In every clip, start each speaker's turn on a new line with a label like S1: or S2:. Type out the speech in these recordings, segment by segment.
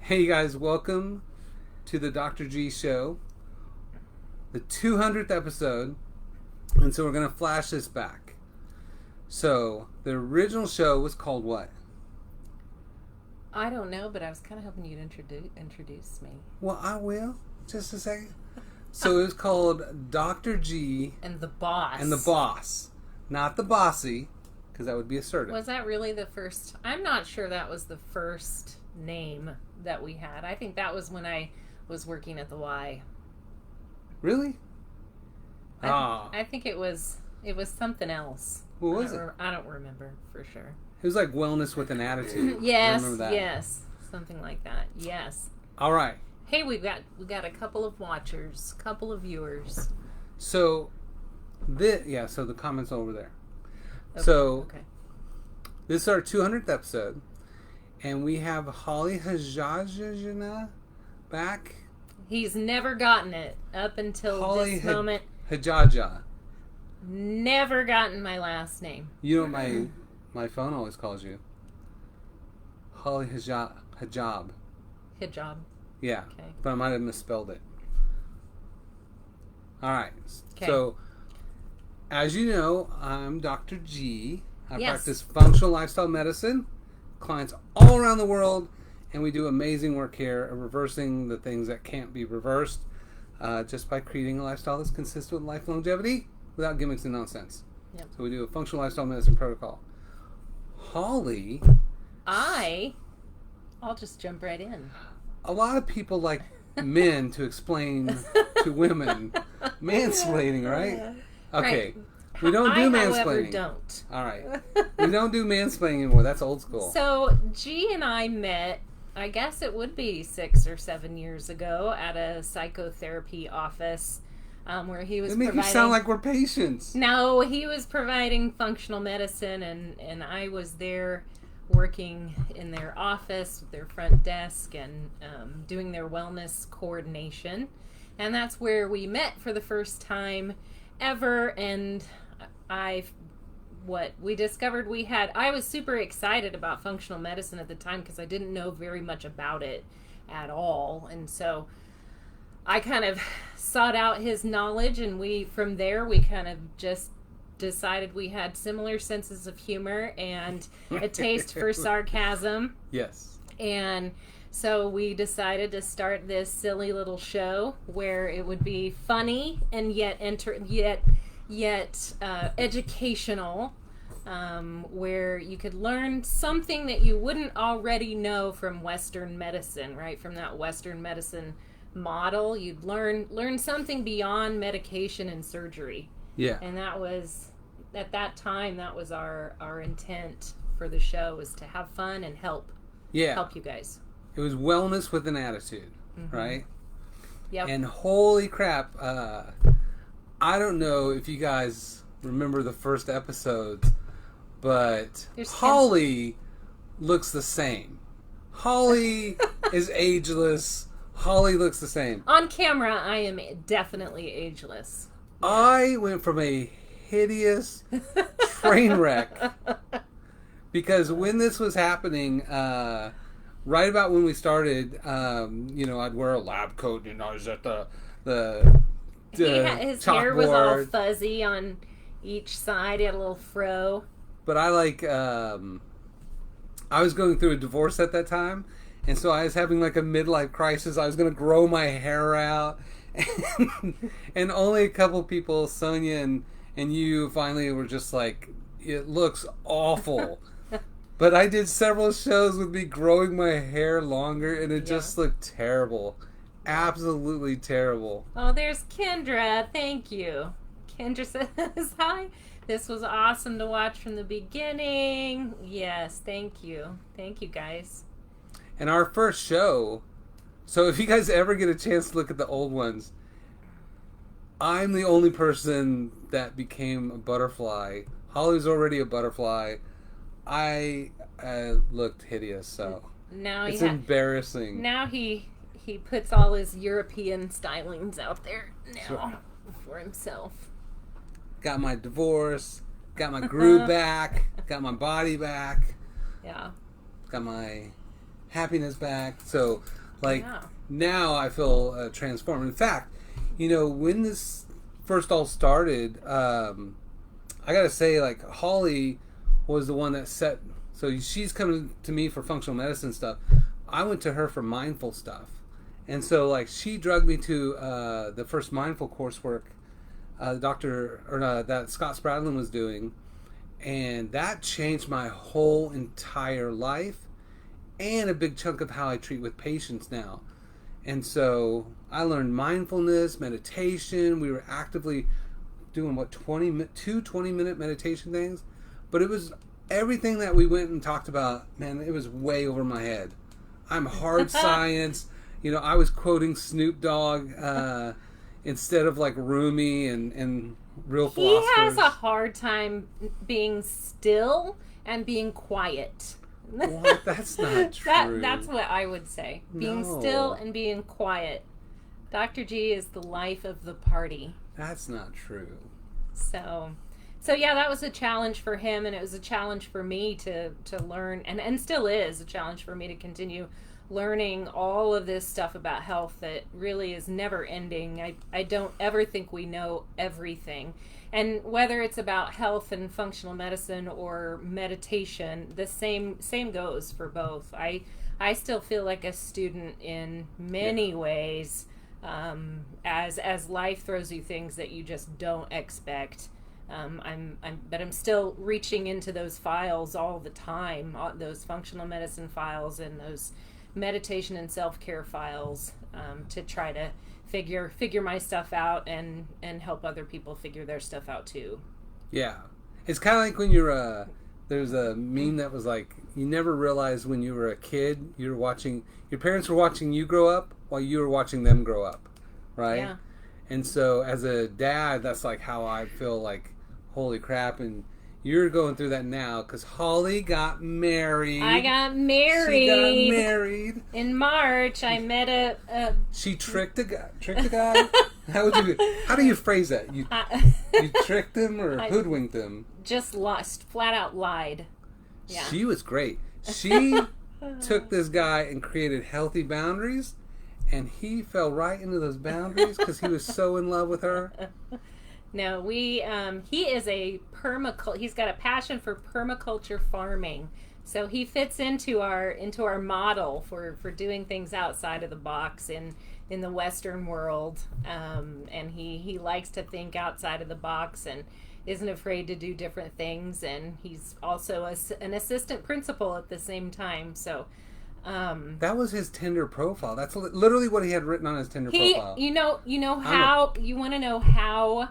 S1: Hey guys, welcome to the Dr. G Show, the 200th episode, and so we're going to flash this back. So, the original show was called what?
S2: I don't know, but I was kind of hoping you'd introduce me.
S1: Well, I will. Just a second. So, it was called Dr. G
S2: And the Boss.
S1: and the Boss. Not the Bossy, because that would be assertive.
S2: Was that really the first? I'm not sure that was the first name that we had. I think that was when I was working at the Y.
S1: Really?
S2: I think it was something else.
S1: What was it?
S2: I don't remember for sure.
S1: It was like Wellness with an Attitude.
S2: Yes,
S1: I remember that.
S2: yes, something like that. Yes.
S1: All right.
S2: Hey, we got a couple of watchers, couple of viewers.
S1: So, so the comments over there.
S2: Okay, okay.
S1: This is our 200th episode, and we have Holly Hajajana back.
S2: He's never gotten it up until
S1: Holly
S2: this moment.
S1: Hajaja.
S2: Never gotten my last name.
S1: You know what my phone always calls you? Holly Hajab.
S2: Hijab.
S1: Yeah,
S2: Okay.
S1: but I might have misspelled it. All right.
S2: Okay.
S1: So, as you know, I'm Dr. G. I
S2: Yes.
S1: practice functional lifestyle medicine. Clients all around the world, and we do amazing work here of reversing the things that can't be reversed just by creating a lifestyle that's consistent with life longevity without gimmicks and nonsense.
S2: Yep.
S1: So we do a functional lifestyle medicine protocol. Holly,
S2: I'll just jump right in.
S1: a lot of people like men to explain to women mansplaining, right? Okay.
S2: Right.
S1: We don't do
S2: I, however,
S1: mansplaining.
S2: don't.
S1: All right. We don't do mansplaining anymore. That's old school.
S2: So, G and I met, I guess it would be 6 or 7 years ago, at a psychotherapy office where he was
S1: They make you sound like we're patients.
S2: No, he was providing functional medicine, and I was there working in their office, their front desk, and doing their wellness coordination. And that's where we met for the first time ever, and I was super excited about functional medicine at the time because I didn't know very much about it at all. And so I kind of sought out his knowledge, and from there we kind of just decided we had similar senses of humor and a taste for sarcasm.
S1: Yes.
S2: And so we decided to start this silly little show where it would be funny and yet educational, where you could learn something that you wouldn't already know from Western medicine, right? From that Western medicine model, you'd learn something beyond medication and surgery.
S1: Yeah.
S2: And that was, at that time, that was our intent for the show, was to have fun and help you guys.
S1: It was wellness with an attitude, right?
S2: Yep.
S1: And holy crap, I don't know if you guys remember the first episodes, but Holly looks the same. Holly is ageless. Holly looks the same.
S2: On camera, I am definitely ageless.
S1: I went from a hideous train wreck because when this was happening, right about when we started, I'd wear a lab coat and I was at the
S2: his hair was all fuzzy on each side. He had a little fro.
S1: But I I was going through a divorce at that time, and so I was having like a midlife crisis. I was going to grow my hair out, and only a couple people, Sonia and you, finally were just like, it looks awful. But I did several shows with me growing my hair longer, and it just looked terrible. Absolutely terrible.
S2: Oh, there's Kendra. Thank you. Kendra says, hi. This was awesome to watch from the beginning. Yes, thank you. Thank you, guys.
S1: And our first show, so if you guys ever get a chance to look at the old ones, I'm the only person that became a butterfly. Holly's already a butterfly. I looked hideous, so
S2: now
S1: it's embarrassing.
S2: Now he puts all his European stylings out there now for himself.
S1: Got my divorce, got my groove back, got my body back.
S2: Yeah.
S1: Got my happiness back. So, like,
S2: Yeah.
S1: now I feel transformed. In fact, when this first all started, I gotta say, like, Holly was the one that set. So she's coming to me for functional medicine stuff. I went to her for mindful stuff, and so like she drugged me to the first mindful coursework that Scott Spradlin was doing, and that changed my whole entire life and a big chunk of how I treat with patients now. And so I learned mindfulness, meditation. We were actively doing 20-minute meditation things, but it was everything that we went and talked about. Man, it was way over my head. I'm hard science. I was quoting Snoop Dogg instead of like Rumi and real philosophers.
S2: He has a hard time being still and being quiet.
S1: What? That's not true.
S2: That's what I would say. Being still and being quiet. Dr. G is the life of the party.
S1: That's not true.
S2: So yeah, that was a challenge for him, and it was a challenge for me to learn, and still is a challenge for me to continue learning all of this stuff about health that really is never ending. I don't ever think we know everything. And whether it's about health and functional medicine or meditation, the same goes for both. I still feel like a student in many ways, as life throws you things that you just don't expect. But I'm still reaching into those files all the time, those functional medicine files and those meditation and self-care files, to try to figure my stuff out and help other people figure their stuff out too.
S1: Yeah. It's kind of like when you're there's a meme that was like, you never realized when you were a kid, your parents were watching you grow up while you were watching them grow up, right?
S2: Yeah.
S1: And so as a dad, that's like how I feel, like, holy crap. And you're going through that now because Holly got married.
S2: I got married.
S1: She got married
S2: in March. I met a
S1: She tricked a guy. How do you phrase that? You tricked him or hoodwinked him?
S2: Just flat out lied. Yeah.
S1: She was great. She took this guy and created healthy boundaries, and he fell right into those boundaries because he was so in love with her.
S2: No, he is a he's got a passion for permaculture farming. So he fits into our model for doing things outside of the box in the Western world. And he likes to think outside of the box and isn't afraid to do different things. And he's also an assistant principal at the same time. So
S1: that was his Tinder profile. That's literally what he had written on his Tinder profile.
S2: You want to know how.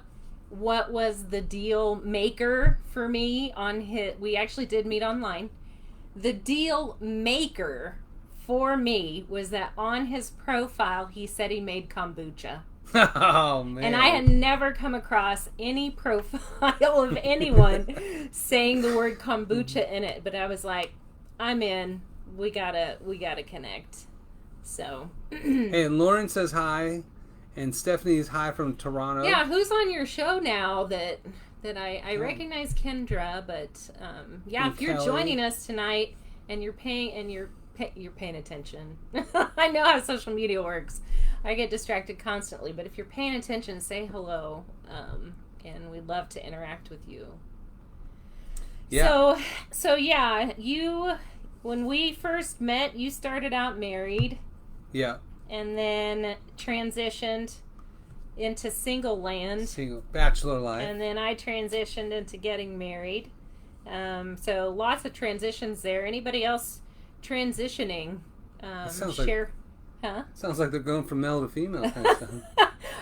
S2: What was the deal maker for me on we actually did meet online. The deal maker for me was that on his profile he said he made kombucha.
S1: Oh man.
S2: And I had never come across any profile of anyone saying the word kombucha in it, but I was like, I'm in. We gotta connect. So
S1: hey, and Lauren says hi. And Stephanie's hi from Toronto.
S2: Yeah, who's on your show now that I recognize Kendra, but yeah, if you're joining us tonight and you're paying attention. I know how social media works. I get distracted constantly, but if you're paying attention, say hello, and we'd love to interact with you.
S1: Yeah.
S2: So yeah, when we first met, you started out married.
S1: Yeah.
S2: And then transitioned into single
S1: bachelor life.
S2: And then I transitioned into getting married. So lots of transitions there. Anybody else transitioning?
S1: Sounds like they're going from male to female kind of stuff.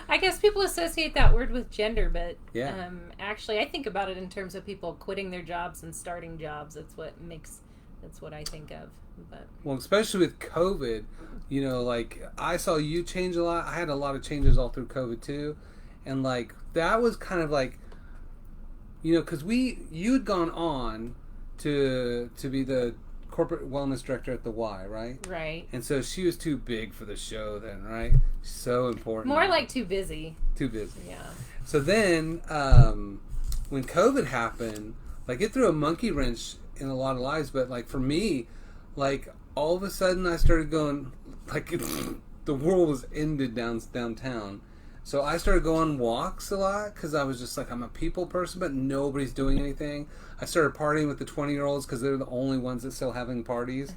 S2: I guess people associate that word with gender, but
S1: yeah.
S2: Actually I think about it in terms of people quitting their jobs and starting jobs. That's what I think of. But
S1: well, especially with COVID, like I saw you change a lot. I had a lot of changes all through COVID too, and like that was kind of like, because you'd gone on to be the corporate wellness director at the Y, right?
S2: Right.
S1: And so she was too big for the show then, right? So important.
S2: More like too busy.
S1: Too busy.
S2: Yeah.
S1: So then, when COVID happened, like it threw a monkey wrench in a lot of lives, but like for me, like all of a sudden I started going, like, the world was ended downtown. So I started going walks a lot because I was just like, I'm a people person, but nobody's doing anything. I started partying with the 20-year-olds because they're the only ones that still having parties.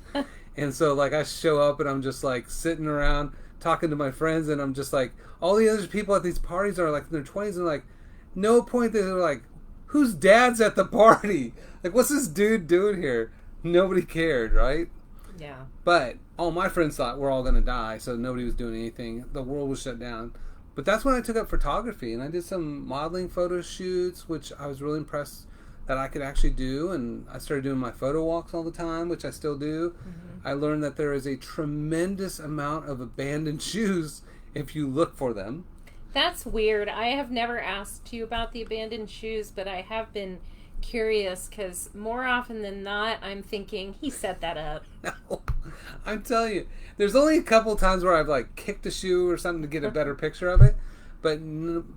S1: And so, like, I show up and I'm just, like, sitting around talking to my friends, and I'm just like, all the other people at these parties are, like, in their 20s, and, like, no point they're like, whose dad's at the party? Like, what's this dude doing here? Nobody cared, right?
S2: Yeah.
S1: But all my friends thought we're all going to die, so nobody was doing anything. The world was shut down. But that's when I took up photography, and I did some modeling photo shoots, which I was really impressed that I could actually do, and I started doing my photo walks all the time, which I still do. Mm-hmm. I learned that there is a tremendous amount of abandoned shoes if you look for them.
S2: That's weird. I have never asked you about the abandoned shoes, but I have been curious because more often than not, I'm thinking he set that up.
S1: No, I'm telling you, there's only a couple of times where I've like kicked a shoe or something to get a better picture of it, but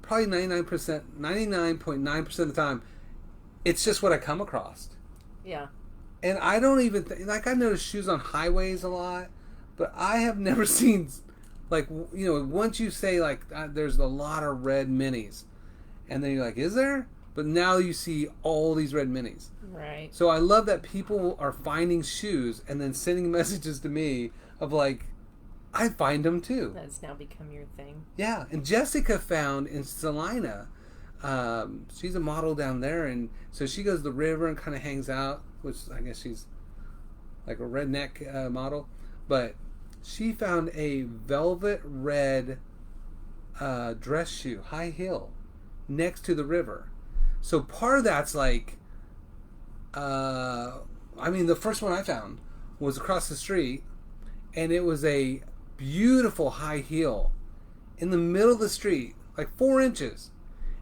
S1: probably 99.9% of the time, it's just what I come across.
S2: Yeah.
S1: And I don't even like, I notice shoes on highways a lot, but I have never seen, like, you know, once you say like there's a lot of red minis, and then you're like, is there? But now you see all these red minis.
S2: Right.
S1: So I love that people are finding shoes and then sending messages to me of like, I find them too.
S2: That's now become your thing.
S1: Yeah. And Jessica found in Salina, she's a model down there, and so she goes to the river and kind of hangs out, which I guess she's like a redneck model. But she found a velvet red dress shoe, high heel, next to the river. So part of that's like, I mean, the first one I found was across the street, and it was a beautiful high heel in the middle of the street, like 4 inches.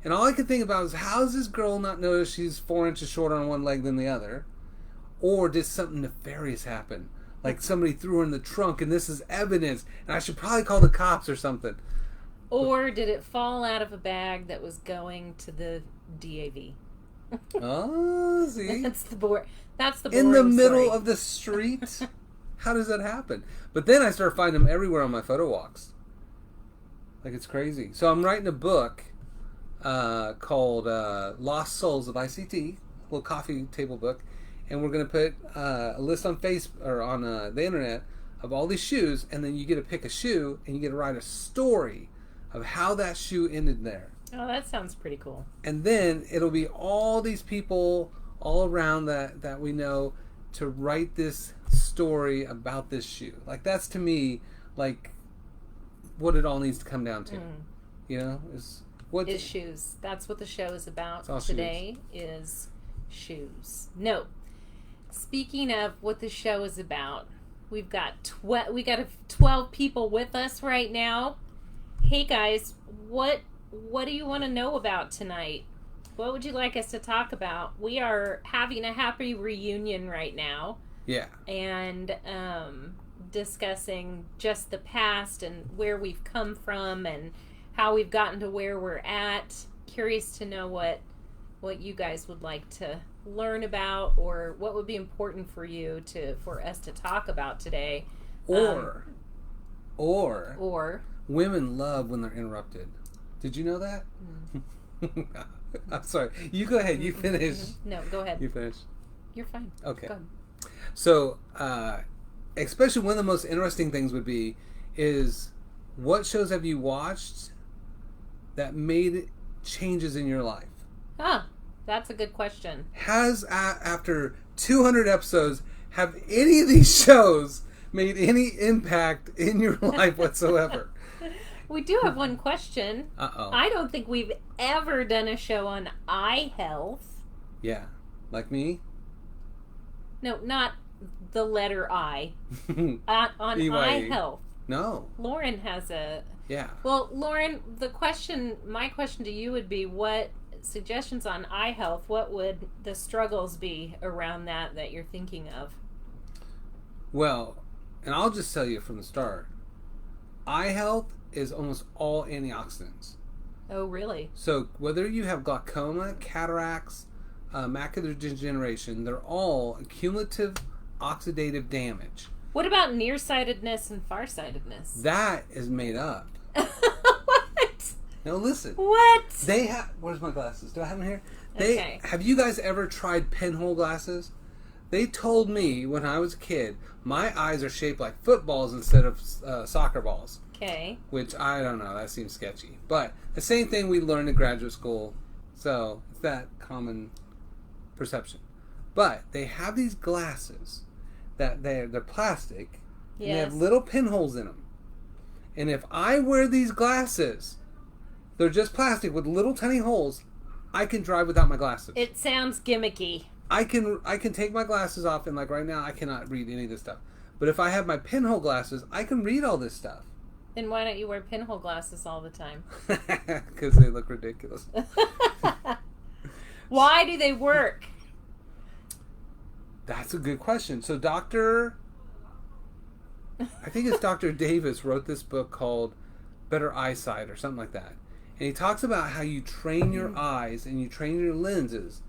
S1: And all I could think about was, how does this girl not notice she's 4 inches shorter on one leg than the other? Or did something nefarious happen? Like somebody threw her in the trunk and this is evidence, and I should probably call the cops or something.
S2: Or did it fall out of a bag that was going to the DAV?
S1: Oh, see?
S2: That's the boring
S1: in the middle
S2: story.
S1: of the street? How does that happen? But then I started finding them everywhere on my photo walks. Like, it's crazy. So I'm writing a book called Lost Souls of ICT, a little coffee table book, and we're going to put a list on Facebook or on the internet of all these shoes, and then you get to pick a shoe and you get to write a story of how that shoe ended there.
S2: Oh, that sounds pretty cool.
S1: And then it'll be all these people all around that we know to write this story about this shoe. Like, that's to me like what it all needs to come down to. You know, is
S2: shoes. That's what the show is about
S1: all
S2: today. Is shoes. No. Speaking of what the show is about, we've got 12 people with us right now. Hey guys, what do you want to know about tonight? What would you like us to talk about? We are having a happy reunion right now.
S1: Yeah.
S2: And discussing just the past and where we've come from and how we've gotten to where we're at. Curious to know what you guys would like to learn about, or what would be important for you for us to talk about today.
S1: Or women love when they're interrupted. Did you know that? I'm sorry. You go ahead. You finish.
S2: No, go ahead.
S1: You finish.
S2: You're fine.
S1: Okay.
S2: Go ahead.
S1: So, especially one of the most interesting things would be is, what shows have you watched that made changes in your life?
S2: That's a good question.
S1: After 200 episodes, have any of these shows made any impact in your life whatsoever?
S2: We do have one question.
S1: Uh-oh.
S2: I don't think we've ever done a show on eye health.
S1: Yeah. Like me?
S2: No, not the letter I. On eye health.
S1: No.
S2: Lauren has a...
S1: Yeah.
S2: Well, Lauren, my question to you would be, what suggestions on eye health, what would the struggles be around that you're thinking of?
S1: Well, and I'll just tell you from the start, eye health is almost all antioxidants.
S2: Oh, really?
S1: So whether you have glaucoma, cataracts, macular degeneration, they're all cumulative oxidative damage.
S2: What about nearsightedness and farsightedness?
S1: That is made up.
S2: What?
S1: No, listen.
S2: What?
S1: They have... Where's my glasses? Do I have them here?
S2: Okay.
S1: Have you guys ever tried pinhole glasses? They told me when I was a kid, my eyes are shaped like footballs instead of soccer balls.
S2: Okay.
S1: Which, I don't know, that seems sketchy. But the same thing we learned in graduate school. So, it's that common perception. But they have these glasses that they're plastic.
S2: Yes.
S1: And they have little pinholes in them. And if I wear these glasses, they're just plastic with little tiny holes, I can drive without my glasses.
S2: It sounds gimmicky.
S1: I can take my glasses off, and like right now I cannot read any of this stuff. But if I have my pinhole glasses, I can read all this stuff.
S2: Then why don't you wear pinhole glasses all the time?
S1: Because they look ridiculous.
S2: Why do they work?
S1: That's a good question. So I think it's Dr. Davis wrote this book called Better Eyesight or something like that. And he talks about how you train your eyes and you train your lenses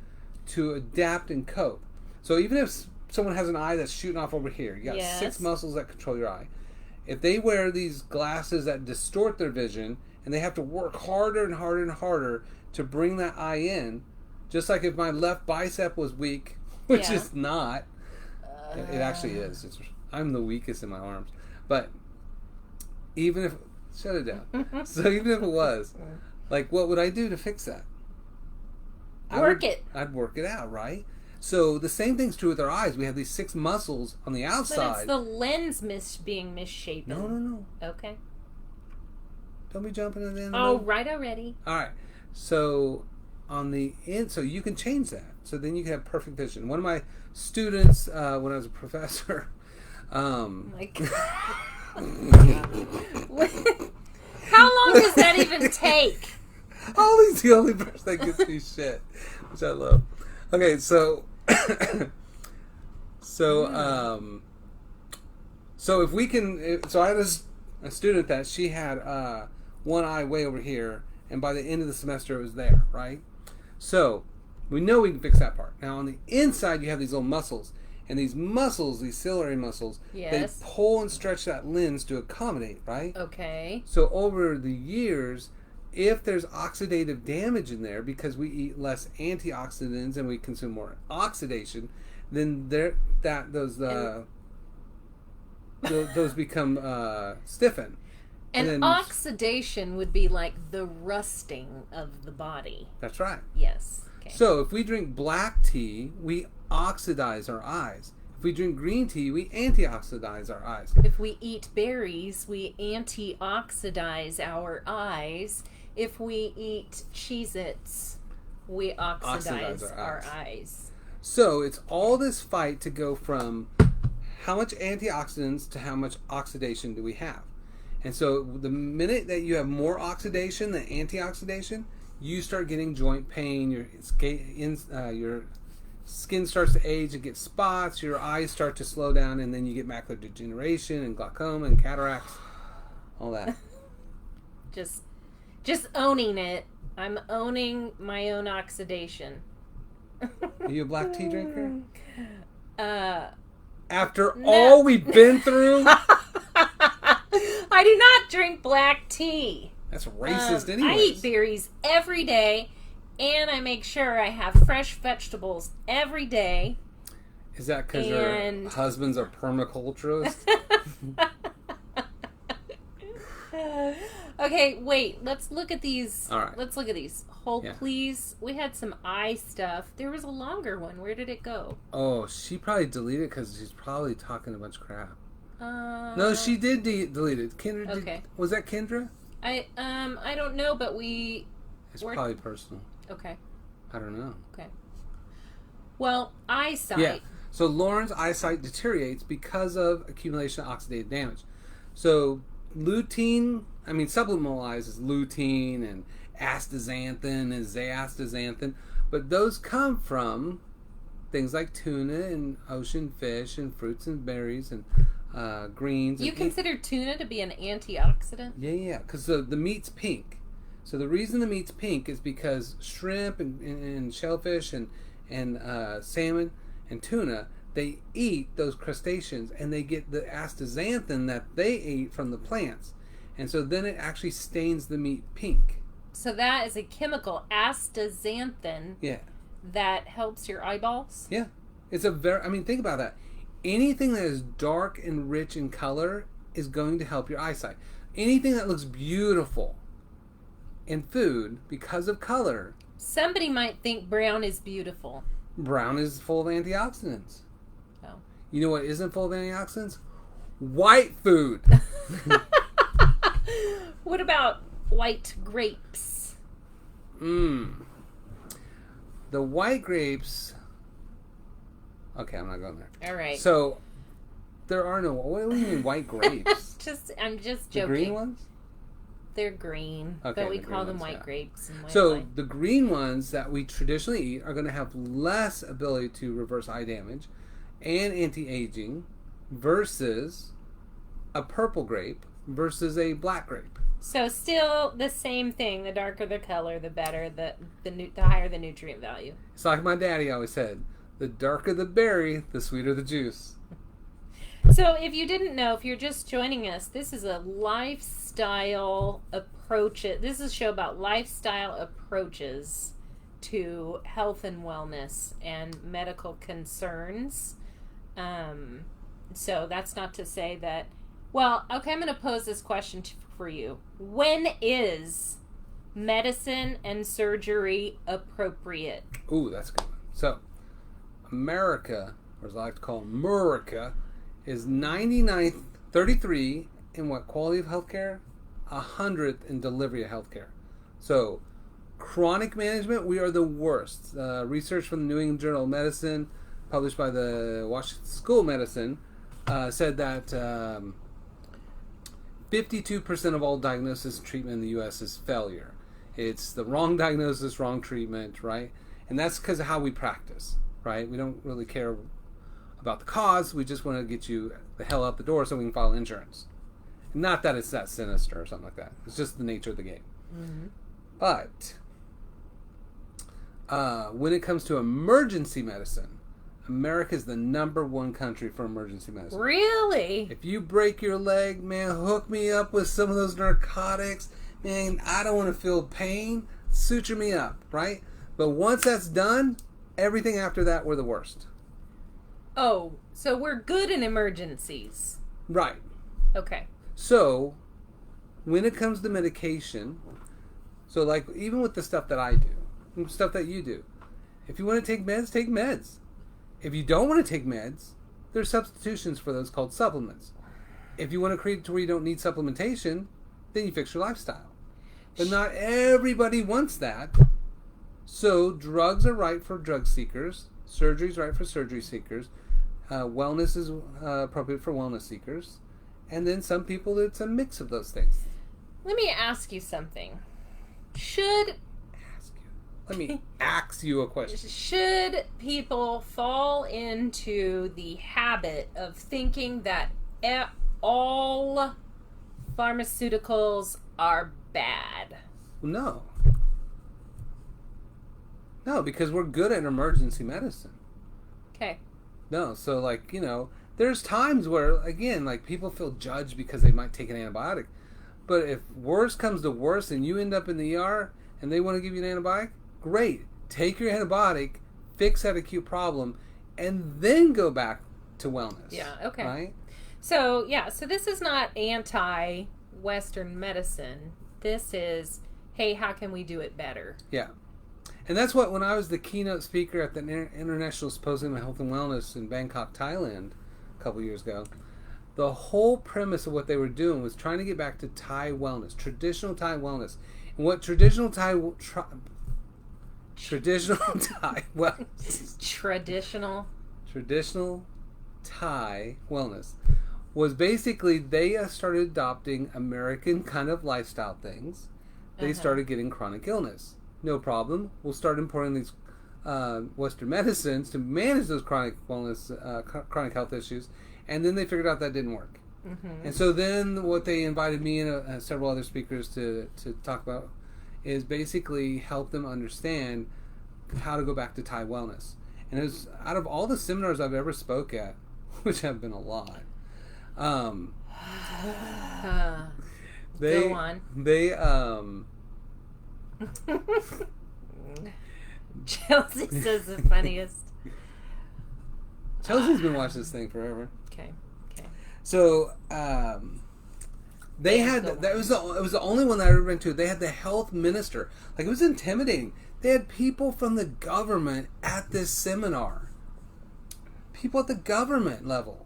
S1: to adapt and cope. So even if someone has an eye that's shooting off over here, you got
S2: Yes.
S1: 6 muscles that control your eye. If they wear these glasses that distort their vision and they have to work harder and harder and harder to bring that eye in, just like if my left bicep was weak, which
S2: Yeah.
S1: is not. It actually is. I'm the weakest in my arms. But even if... Shut it down. So even if it was, like, what would I do to fix that? I'd work it out, right? So the same thing's true with our eyes. We have these 6 muscles on the outside.
S2: But it's the lens being misshapen.
S1: No.
S2: Okay.
S1: Don't be jumping in the end.
S2: Oh, right already.
S1: All right. So on the end, so you can change that. So then you can have perfect vision. One of my students, when I was a professor,
S2: Like, how long does that even take?
S1: Ollie's the only person that gives me shit, which I love. Okay, so if we can, so I had a student that she had one eye way over here, and by the end of the semester it was there, right? So we know we can fix that part. Now on the inside you have these little muscles, and these muscles, these ciliary muscles,
S2: Yes.
S1: they pull and stretch that lens to accommodate, right?
S2: Okay.
S1: So over the years, if there's oxidative damage in there because we eat less antioxidants and we consume more oxidation, then those become stiffen.
S2: And
S1: then,
S2: oxidation would be like the rusting of the body.
S1: That's right.
S2: Yes. Okay.
S1: So if we drink black tea, we oxidize our eyes. If we drink green tea, we antioxidize our eyes.
S2: If we eat berries, we antioxidize our eyes. If we eat Cheez-Its, we oxidize our eyes.
S1: So it's all this fight to go from how much antioxidants to how much oxidation do we have. And so the minute that you have more oxidation than antioxidation, you start getting joint pain, your skin starts to age and get spots, your eyes start to slow down, and then you get macular degeneration and glaucoma and cataracts, all that.
S2: Just owning it. I'm owning my own oxidation.
S1: Are you a black tea drinker? After
S2: No.
S1: all we've been through?
S2: I do not drink black tea.
S1: That's racist anyways.
S2: I eat berries every day, and I make sure I have fresh vegetables every day.
S1: Is that because your husband's a permaculturist?
S2: Okay, wait. Let's look at these.
S1: All right.
S2: Let's look at these. Please. We had some eye stuff. There was a longer one. Where did it go?
S1: Oh, she probably deleted it because she's probably talking a bunch of crap. No, she did delete it. Kendra
S2: Okay.
S1: Was that Kendra?
S2: I don't know, but
S1: It's probably personal.
S2: Okay.
S1: I don't know.
S2: Okay. Well, eyesight.
S1: Yeah. So Lauren's eyesight deteriorates because of accumulation of oxidative damage. So lutein, supplementalized is lutein and astaxanthin and zeastaxanthin, but those come from things like tuna and ocean fish and fruits and berries and greens.
S2: You consider tuna to be an antioxidant?
S1: Yeah, because the meat's pink. So the reason the meat's pink is because shrimp and shellfish and salmon and tuna, they eat those crustaceans and they get the astaxanthin that they ate from the plants. And so then it actually stains the meat pink.
S2: So that is a chemical, astaxanthin,
S1: Yeah.
S2: that helps your eyeballs?
S1: Yeah. It's a very, I mean, think about that. Anything that is dark and rich in color is going to help your eyesight. Anything that looks beautiful in food because of color.
S2: Somebody might think brown is beautiful.
S1: Brown is full of antioxidants.
S2: Oh.
S1: You know what isn't full of antioxidants? White food.
S2: What about white grapes?
S1: The white grapes. Okay, I'm not going there.
S2: All right.
S1: So there are no. What do you mean white grapes?
S2: I'm just
S1: The
S2: joking.
S1: green ones?
S2: They're green,
S1: Okay,
S2: but we
S1: the
S2: call
S1: green
S2: them
S1: ones,
S2: white
S1: yeah.
S2: grapes. And white
S1: So
S2: wine.
S1: the green ones that we traditionally eat are going to have less ability to reverse eye damage and anti-aging versus a purple grape versus a black grape.
S2: So still the same thing. The darker the color, the better. The higher the nutrient value.
S1: It's like my daddy always said, the darker the berry, the sweeter the juice.
S2: So if you didn't know, if you're just joining us, this is a lifestyle approach. This is a show about lifestyle approaches to health and wellness and medical concerns. So that's not to say that. Well, okay, I'm going to pose this question for you. When is medicine and surgery appropriate?
S1: Ooh, that's a good one. So, America, or as I like to call America, is 99th, 33 in what quality of healthcare? 100th in delivery of healthcare. So, chronic management, we are the worst. Research from the New England Journal of Medicine, published by the Washington School of Medicine, said that 52% of all diagnosis and treatment in the U.S. is failure. It's the wrong diagnosis, wrong treatment, right? And that's because of how we practice, right? We don't really care about the cause. We just want to get you the hell out the door so we can file insurance. Not that it's that sinister or something like that. It's just the nature of the game.
S2: Mm-hmm.
S1: But when it comes to emergency medicine, America is the #1 country for emergency medicine.
S2: Really?
S1: If you break your leg, man, hook me up with some of those narcotics. Man, I don't want to feel pain. Suture me up, right? But once that's done, everything after that, we're the worst.
S2: Oh, so we're good in emergencies.
S1: Right.
S2: Okay.
S1: So, when it comes to medication, so like even with the stuff that I do, stuff that you do, if you want to take meds, take meds. If you don't want to take meds, there's substitutions for those called supplements. If you want to create it to where you don't need supplementation, then you fix your lifestyle. But not everybody wants that. So drugs are right for drug seekers. Surgery is right for surgery seekers. Wellness is appropriate for wellness seekers. And then some people, it's a mix of those things.
S2: Let me ask you something.
S1: Let me ask you a question.
S2: Should people fall into the habit of thinking that all pharmaceuticals are bad?
S1: No. No, because we're good at emergency medicine.
S2: Okay.
S1: No, so like, there's times where, again, like people feel judged because they might take an antibiotic. But if worse comes to worse and you end up in the ER and they want to give you an antibiotic, great. Take your antibiotic, fix that acute problem, and then go back to wellness.
S2: Yeah, okay.
S1: Right?
S2: So this is not anti-Western medicine. This is, hey, how can we do it better?
S1: Yeah. And that's what, when I was the keynote speaker at the International Symposium on Health and Wellness in Bangkok, Thailand, a couple years ago, the whole premise of what they were doing was trying to get back to Thai wellness, traditional Thai wellness. And what traditional Thai wellness. Traditional Thai wellness was basically they started adopting American kind of lifestyle things. They started getting chronic illness. No problem. We'll start importing these Western medicines to manage those chronic wellness, chronic health issues. And then they figured out that didn't work. Mm-hmm. And so then what they invited me and several other speakers to talk about is basically help them understand how to go back to Thai wellness. And it was out of all the seminars I've ever spoke at, which have been a lot.
S2: Go on. Chelsea says the funniest.
S1: Chelsea's been watching this thing forever.
S2: Okay.
S1: So they had it was the only one that I ever been to. They had the health minister. Like, it was intimidating. They had people from the government at this seminar. People at the government level.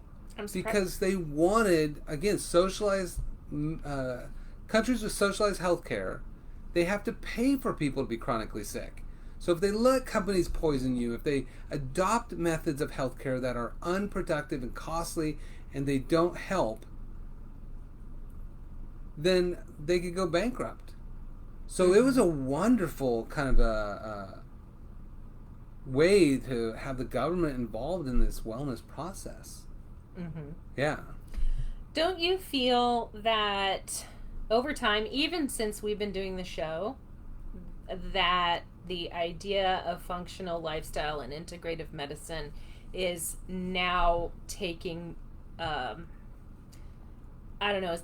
S1: Because they wanted, again, socialized countries with socialized health care. They have to pay for people to be chronically sick. So if they let companies poison you, if they adopt methods of healthcare that are unproductive and costly and they don't help, then they could go bankrupt. So it was a wonderful kind of a way to have the government involved in this wellness process.
S2: Mm-hmm.
S1: Yeah.
S2: Don't you feel that over time, even since we've been doing the show, that the idea of functional lifestyle and integrative medicine is now taking, it's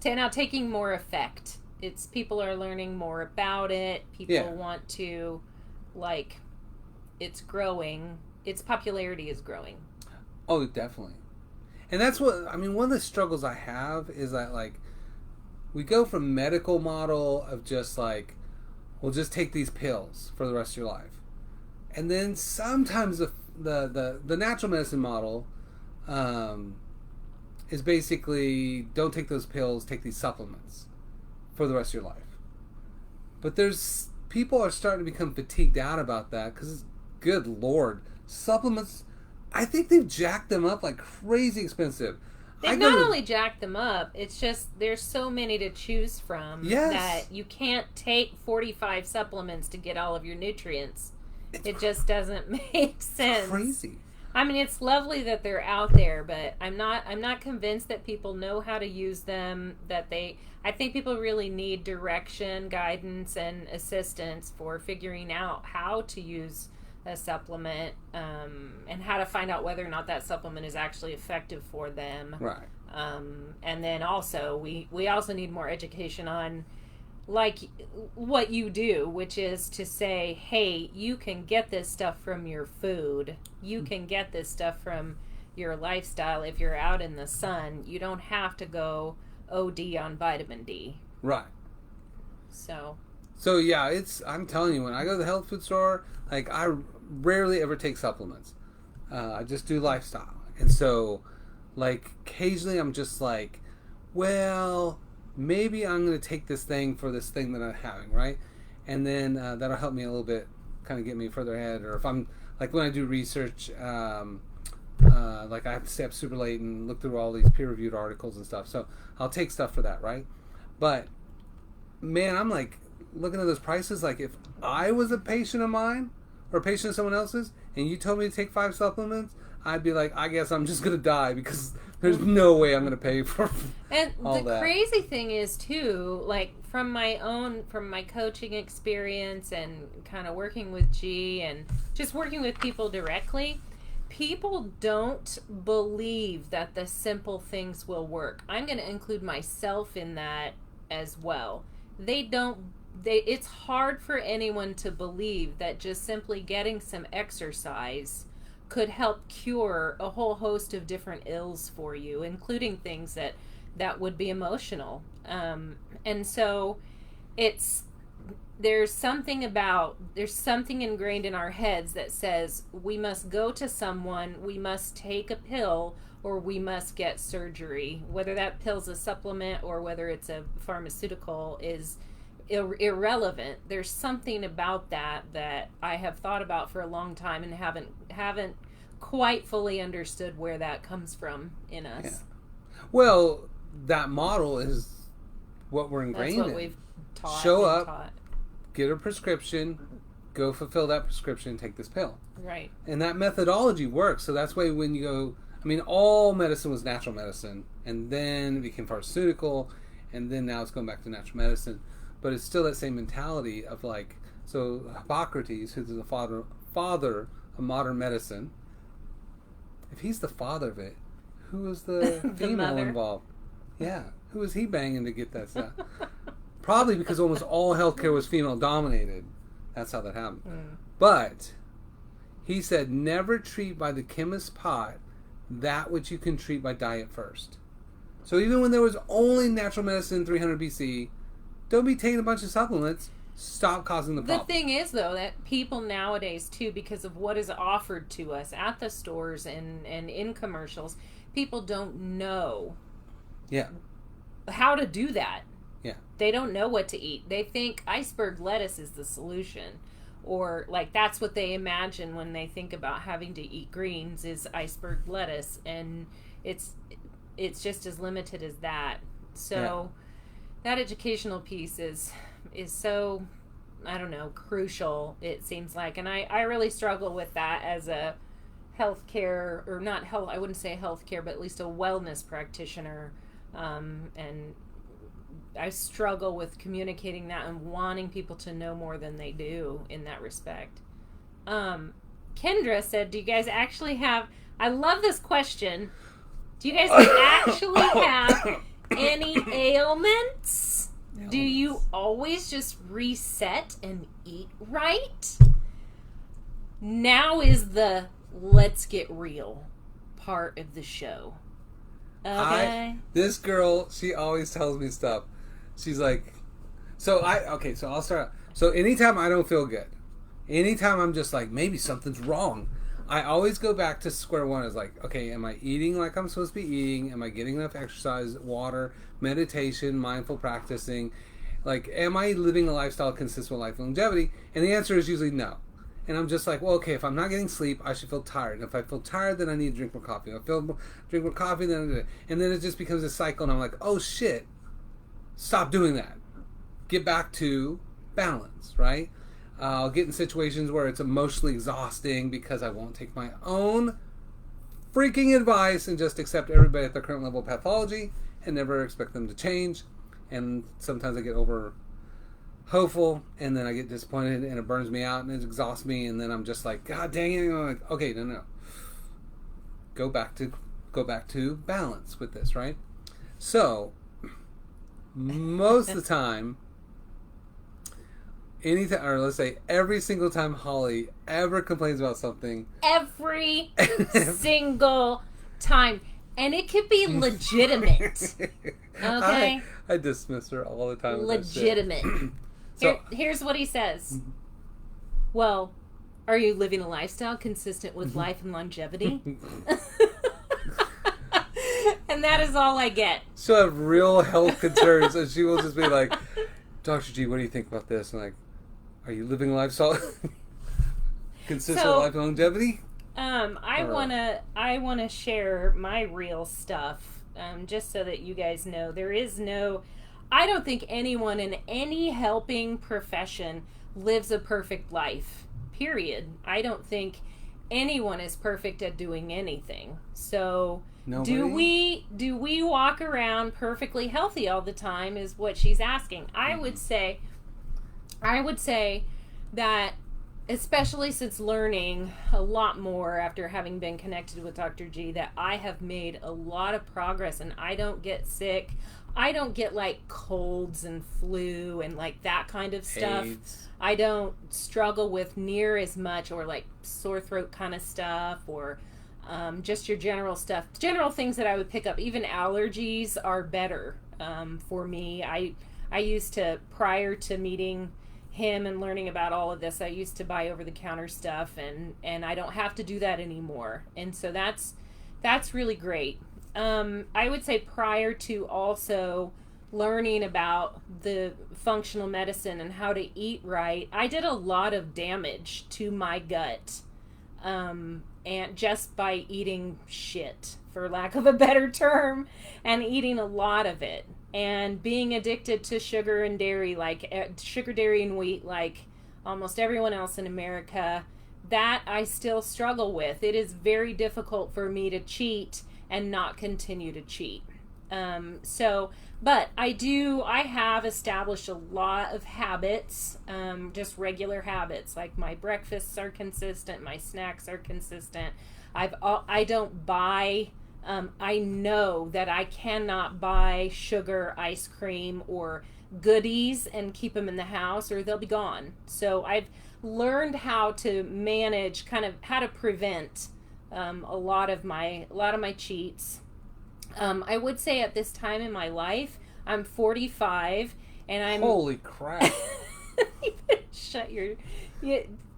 S2: now taking more effect. It's people are learning more about it. People want to, it's growing. Its popularity is growing.
S1: Oh, definitely. And that's what, one of the struggles I have is that, we go from medical model of just we'll just take these pills for the rest of your life. And then sometimes the natural medicine model is basically, don't take those pills, take these supplements for the rest of your life. But people are starting to become fatigued out about that because, good Lord, supplements, I think they've jacked them up like crazy expensive.
S2: They've not only jacked them up, it's just there's so many to choose from that you can't take 45 supplements to get all of your nutrients. It just doesn't make sense.
S1: Crazy.
S2: It's lovely that they're out there, but I'm not convinced that people know how to use them. I think people really need direction, guidance, and assistance for figuring out how to use a supplement, and how to find out whether or not that supplement is actually effective for them.
S1: Right.
S2: And then also we also need more education on what you do, which is to say, hey, you can get this stuff from your food. You can get this stuff from your lifestyle. If you're out in the sun, you don't have to go OD on vitamin D.
S1: Right. So yeah, I'm telling you, when I go to the health food store, I rarely ever take supplements. I just do lifestyle. And so, occasionally I'm just well, maybe I'm going to take this thing for this thing that I'm having, right? And then that'll help me a little bit, kind of get me further ahead. Or if I'm, when I do research, I have to stay up super late and look through all these peer-reviewed articles and stuff. So I'll take stuff for that, right? But, man, I'm looking at those prices, if I was a patient of mine or a patient of someone else's and you told me to take 5 supplements, I'd be I guess I'm just going to die because there's no way I'm going to pay for
S2: and
S1: all that.
S2: And the crazy thing is, too, from my coaching experience and kind of working with G and just working with people directly, people don't believe that the simple things will work. I'm going to include myself in that as well. It's hard for anyone to believe that just simply getting some exercise could help cure a whole host of different ills for you, including things that would be emotional. And so there's something ingrained in our heads that says we must go to someone, we must take a pill, or we must get surgery. Whether that pill's a supplement or whether it's a pharmaceutical is irrelevant. There's something about that I have thought about for a long time and haven't quite fully understood where that comes from in us.
S1: Yeah. Well, that model is what we're ingrained in.
S2: That's what we've taught.
S1: Show up, get a prescription, go fulfill that prescription, take this pill.
S2: Right.
S1: And that methodology works. So that's why when you go, all medicine was natural medicine, and then it became pharmaceutical, and then now it's going back to natural medicine. But it's still that same mentality of so Hippocrates, who's the father of modern medicine, if he's the father of it, who was the female
S2: mother.
S1: involved? Yeah, who was he banging to get that stuff? Probably because almost all healthcare was female dominated. That's how that happened. But he said, never treat by the chemist's pot that which you can treat by diet first. So even when there was only natural medicine 300 BC, don't be taking a bunch of supplements. Stop causing the problem.
S2: The thing is, though, that people nowadays, too, because of what is offered to us at the stores and in commercials, people don't know how to do that.
S1: Yeah.
S2: They don't know what to eat. They think iceberg lettuce is the solution. Or, like, that's what they imagine when they think about having to eat greens is iceberg lettuce. And it's just as limited as that. So that educational piece is so, I don't know, crucial, it seems like. And I really struggle with that as a healthcare, or not health, I wouldn't say healthcare, but at least a wellness practitioner. And I struggle with communicating that and wanting people to know more than they do in that respect. Kendra said, do you guys actually have, I love this question, do you guys actually have any ailments? Do you always just reset and eat right? Now is the let's get real part of the show. Okay.
S1: This girl, she always tells me stuff. She's like, so I'll start. So anytime I don't feel good, anytime I'm just like, maybe something's wrong, I always go back to square one. It's like, okay, am I eating like I'm supposed to be eating? Am I getting enough exercise, water, meditation, mindful practicing? Like, am I living a lifestyle consistent with life longevity? And the answer is usually no. And I'm just like, well, okay, if I'm not getting sleep, I should feel tired. And if I feel tired, then I need to drink more coffee. If I drink more coffee, then and then it just becomes a cycle. And I'm like, oh shit, stop doing that. Get back to balance, right? I'll get in situations where it's emotionally exhausting because I won't take my own freaking advice and just accept everybody at their current level of pathology and never expect them to change. And sometimes I get over hopeful, and then I get disappointed, and it burns me out, and it exhausts me, and then I'm just like, God dang it! And I'm like, okay, no, go back to balance with this, right? So most of the time, anytime, or let's say every single time Holly ever complains about something,
S2: every single time, and it could be legitimate. Okay,
S1: I dismiss her all the time.
S2: Legitimate. Here's what he says. Well, are you living a lifestyle consistent with life and longevity? And that is all I get.
S1: She'll have real health concerns, and she will just be like, Dr. G, what do you think about this? And like, are you living a lifestyle consistent with life and longevity?
S2: I wanna share my real stuff, just so that you guys know there is no. I don't think anyone in any helping profession lives a perfect life, period. I don't think anyone is perfect at doing anything. So nobody? do we walk around perfectly healthy all the time is what she's asking. I would say that, especially since learning a lot more after having been connected with Dr. G, that I have made a lot of progress, and I don't get sick. I don't get like colds and flu and like that kind of stuff. AIDS. I don't struggle with near as much, or like sore throat kind of stuff, or just your general stuff. General things that I would pick up. Even allergies are better for me. I used to, prior to meeting him and learning about all of this, I used to buy over-the-counter stuff, and I don't have to do that anymore. And so that's really great. I would say prior to also learning about the functional medicine and how to eat right, I did a lot of damage to my gut, and just by eating shit, for lack of a better term, and eating a lot of it, and being addicted to sugar and dairy, like sugar, dairy, and wheat, like almost everyone else in America. That I still struggle with. It is very difficult for me to cheat and not continue to cheat. But I have established a lot of habits, just regular habits, like my breakfasts are consistent, my snacks are consistent. I don't buy. I know that I cannot buy sugar, ice cream, or goodies and keep them in the house, or they'll be gone. So I've learned how to manage, kind of how to prevent a lot of my cheats. I would say at this time in my life, I'm 45, and I'm
S1: Holy crap!
S2: Shut your.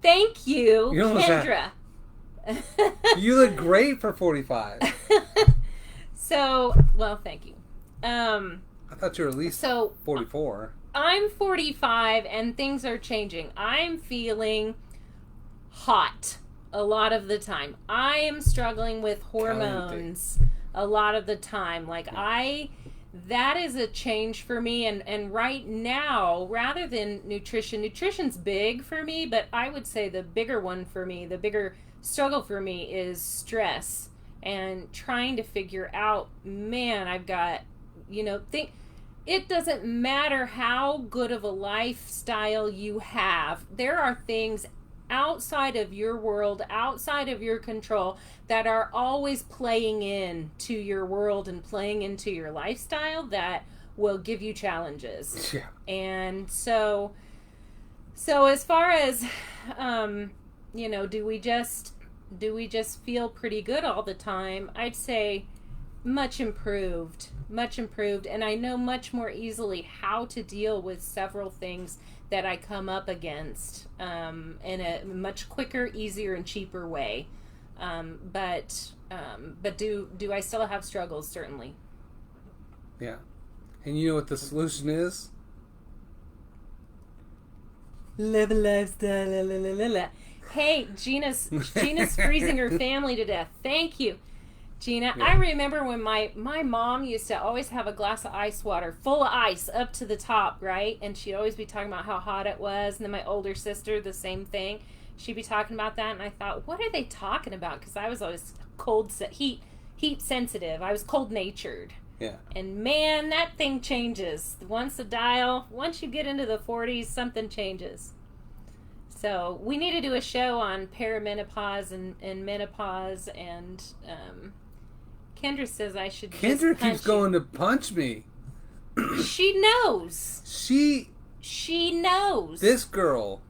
S2: Thank you, Kendra.
S1: You look great for 45.
S2: So, well, thank you.
S1: I thought you were at least 44.
S2: I'm 45 and things are changing. I'm feeling hot a lot of the time. I am struggling with hormones a lot of the time. That is a change for me. And right now, rather than nutrition's big for me, but I would say the bigger one for me, the bigger struggle for me is stress and trying to figure out, man, I've got, it doesn't matter how good of a lifestyle you have. There are things outside of your world, outside of your control, that are always playing into your world and playing into your lifestyle that will give you challenges.
S1: Yeah.
S2: And so as far as, do we just feel pretty good all the time? I'd say much improved, and I know much more easily how to deal with several things that I come up against in a much quicker, easier, and cheaper way. But do I still have struggles? Certainly.
S1: Yeah. And you know what the solution is?
S2: Live a lifestyle. La, la, la, la, la. Hey, Gina's freezing her family to death. Thank you, Gina. Yeah. I remember when my mom used to always have a glass of ice water full of ice up to the top, right? And she'd always be talking about how hot it was. And then my older sister, the same thing. She'd be talking about that, and I thought, what are they talking about? Because I was always heat sensitive. I was cold natured.
S1: Yeah.
S2: And man, that thing changes. Once you get into the 40s, something changes. So we need to do a show on perimenopause and menopause, and Kendra says I should.
S1: Kendra keeps going to punch me.
S2: She knows. She knows.
S1: This girl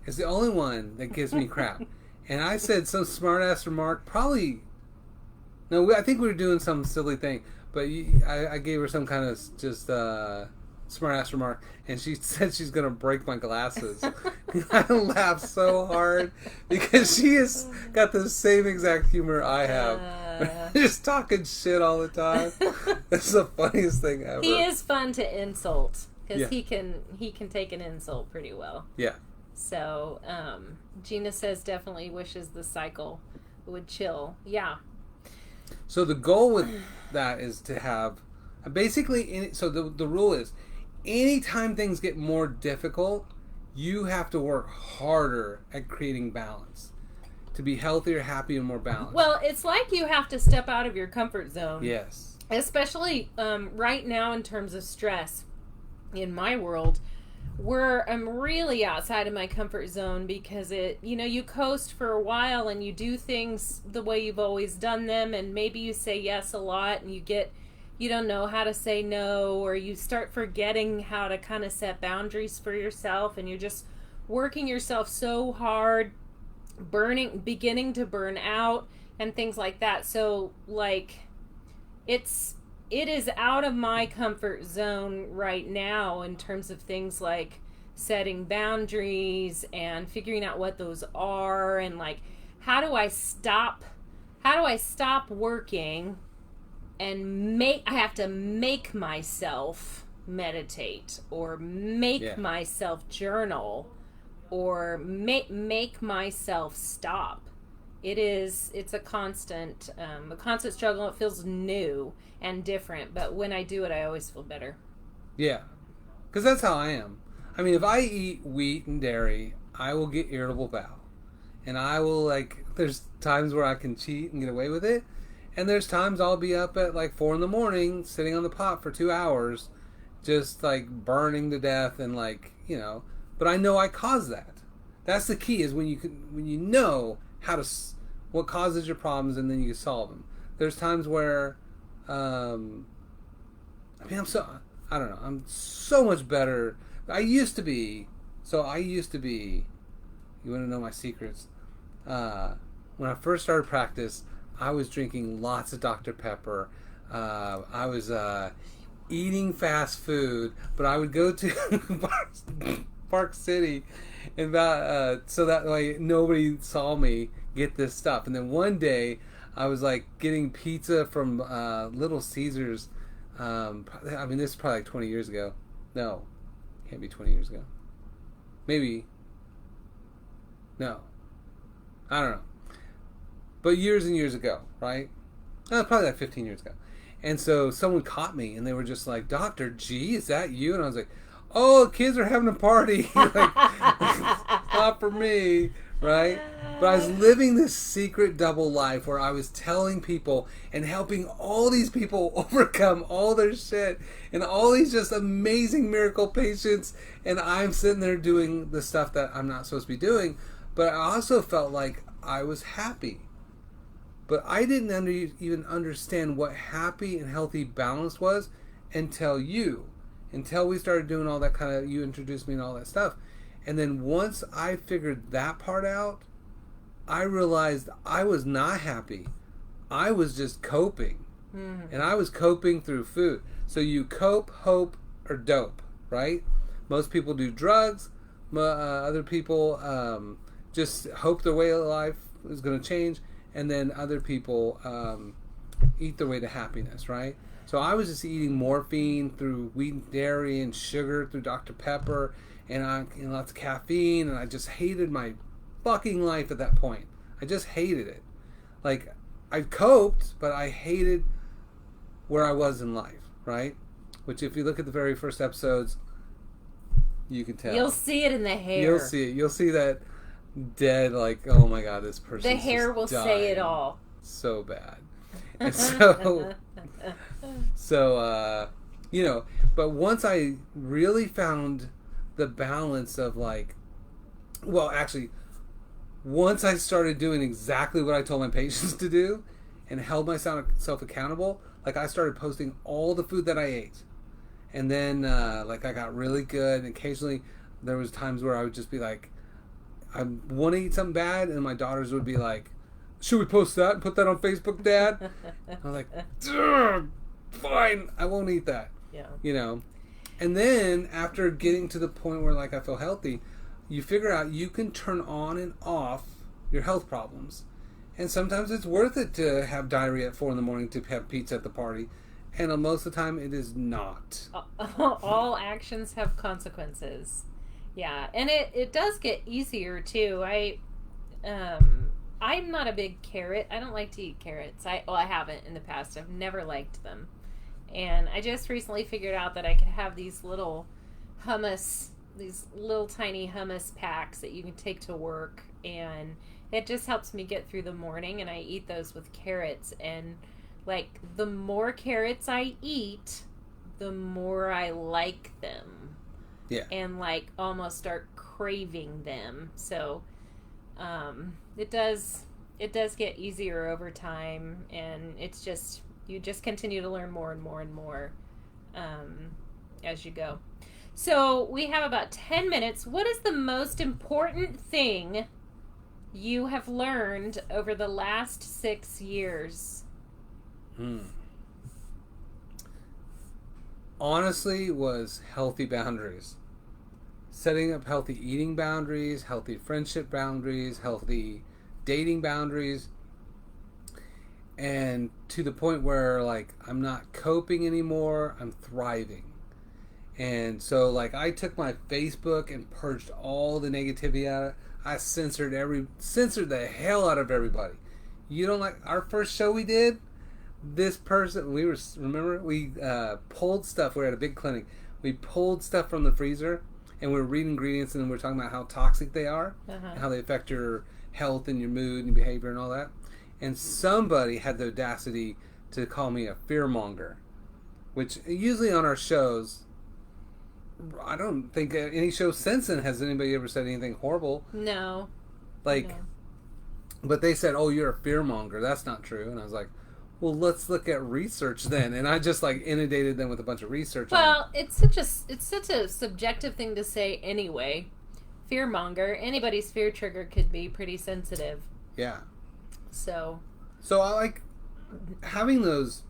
S1: is the only one that gives me crap. And I said some smart ass remark. Probably. No, I think we were doing some silly thing, but I gave her some kind of just smart ass remark, and she said she's gonna break my glasses. I laughed so hard because she has got the same exact humor I have. Just talking shit all the time. It's the funniest thing ever.
S2: He is fun to insult because he can take an insult pretty well.
S1: Yeah.
S2: So Gina says definitely wishes the cycle would chill. Yeah.
S1: So the goal with that is to have basically. So the rule is, anytime things get more difficult, you have to work harder at creating balance to be healthier, happy, and more balanced.
S2: Well, it's like you have to step out of your comfort zone.
S1: Yes.
S2: Especially right now in terms of stress in my world, where I'm really outside of my comfort zone because you coast for a while and you do things the way you've always done them, and maybe you say yes a lot and you don't know how to say no, or you start forgetting how to kind of set boundaries for yourself, and you're just working yourself so hard, beginning to burn out and things like that. So it is out of my comfort zone right now in terms of things like setting boundaries and figuring out what those are, and how do I stop working and I have to make myself meditate, or make myself journal, or make myself stop. It's a constant struggle. It feels new and different, but when I do it, I always feel better.
S1: Yeah, because that's how I am. I mean, if I eat wheat and dairy, I will get irritable bowel, and I will there's times where I can cheat and get away with it, and there's times I'll be up at 4 a.m, sitting on the pot for 2 hours, just burning to death, and but I know I caused that. That's the key, is when you know how to what causes your problems, and then you solve them. There's times where, I mean, I don't know, I'm so much better. I used to be, you want to know my secrets? When I first started practice, I was drinking lots of Dr. Pepper. I was eating fast food, but I would go to Park City, and so that way nobody saw me get this stuff. And then one day, I was like getting pizza from Little Caesars. I mean, this is probably like 20 years ago. No, can't be 20 years ago. Maybe. No. I don't know. But years and years ago, right? Probably like 15 years ago. And so someone caught me, and they were just like, Dr. G, is that you? And I was like, oh, kids are having a party. Like, not for me, right? But I was living this secret double life where I was telling people and helping all these people overcome all their shit and all these just amazing miracle patients. And I'm sitting there doing the stuff that I'm not supposed to be doing. But I also felt like I was happy. But I didn't even understand what happy and healthy balance was until we started doing all that kind of, you introduced me and all that stuff. And then once I figured that part out, I realized I was not happy. I was just coping. Mm-hmm. And I was coping through food. So you cope, hope, or dope, right? Most people do drugs. Other people just hope their way of life is going to change. And then other people eat their way to happiness, right? So I was just eating morphine through wheat and dairy and sugar through Dr. Pepper and lots of caffeine. And I just hated my fucking life at that point. I just hated it. Like, I coped, but I hated where I was in life, right? Which, if you look at the very first episodes, you can tell.
S2: You'll see it in the hair.
S1: You'll see it. You'll see that dead, like, oh my god, this person.
S2: The hair will say it all.
S1: So bad. And so, but once I really found the balance of once I started doing exactly what I told my patients to do and held myself accountable, like I started posting all the food that I ate. And then, I got really good. And occasionally there was times where I would just be like, I want to eat something bad, and my daughters would be like, should we post that and put that on Facebook, Dad? I was like, fine, I won't eat that. Yeah. And then after getting to the point where I feel healthy, you figure out you can turn on and off your health problems. And sometimes it's worth it to have diarrhea at 4 a.m. to have pizza at the party. And most of the time it is not.
S2: All actions have consequences. Yeah, and it does get easier too. I'm not a big carrot. I don't like to eat carrots. I haven't in the past. I've never liked them. And I just recently figured out that I could have these little tiny hummus packs that you can take to work, and it just helps me get through the morning, and I eat those with carrots. And the more carrots I eat, the more I like them.
S1: Yeah.
S2: And almost start craving them. So it does get easier over time, and it's just, you just continue to learn more and more and more as you go. So we have about 10 minutes. What is the most important thing you have learned over the last 6 years?
S1: Honestly, was healthy boundaries. Setting up healthy eating boundaries, healthy friendship boundaries, healthy dating boundaries. And to the point where, I'm not coping anymore, I'm thriving. And so, I took my Facebook and purged all the negativity out of it. I censored the hell out of everybody. You don't like our first show we did? This person, we pulled stuff. We were at a big clinic. We pulled stuff from the freezer, and we were reading ingredients, and we were talking about how toxic they are, and how they affect your health and your mood and behavior and all that. And somebody had the audacity to call me a fearmonger, which usually on our shows, I don't think any show since then has anybody ever said anything horrible.
S2: No.
S1: No. But they said, "Oh, you're a fearmonger. That's not true." And I was like, "Well, let's look at research then." And I just like inundated them with a bunch of research.
S2: Well, it's such a subjective thing to say anyway. Fearmonger. Anybody's fear trigger could be pretty sensitive.
S1: Yeah.
S2: So
S1: I like having those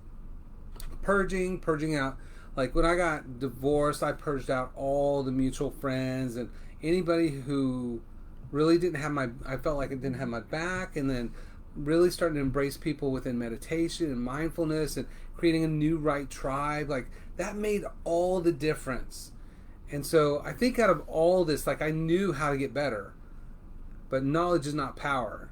S1: purging out. Like when I got divorced, I purged out all the mutual friends and anybody who really didn't have I felt like it didn't have my back, and then really started to embrace people within meditation and mindfulness and creating a new right tribe. Like that made all the difference. And so I think out of all this, like I knew how to get better, but knowledge is not power.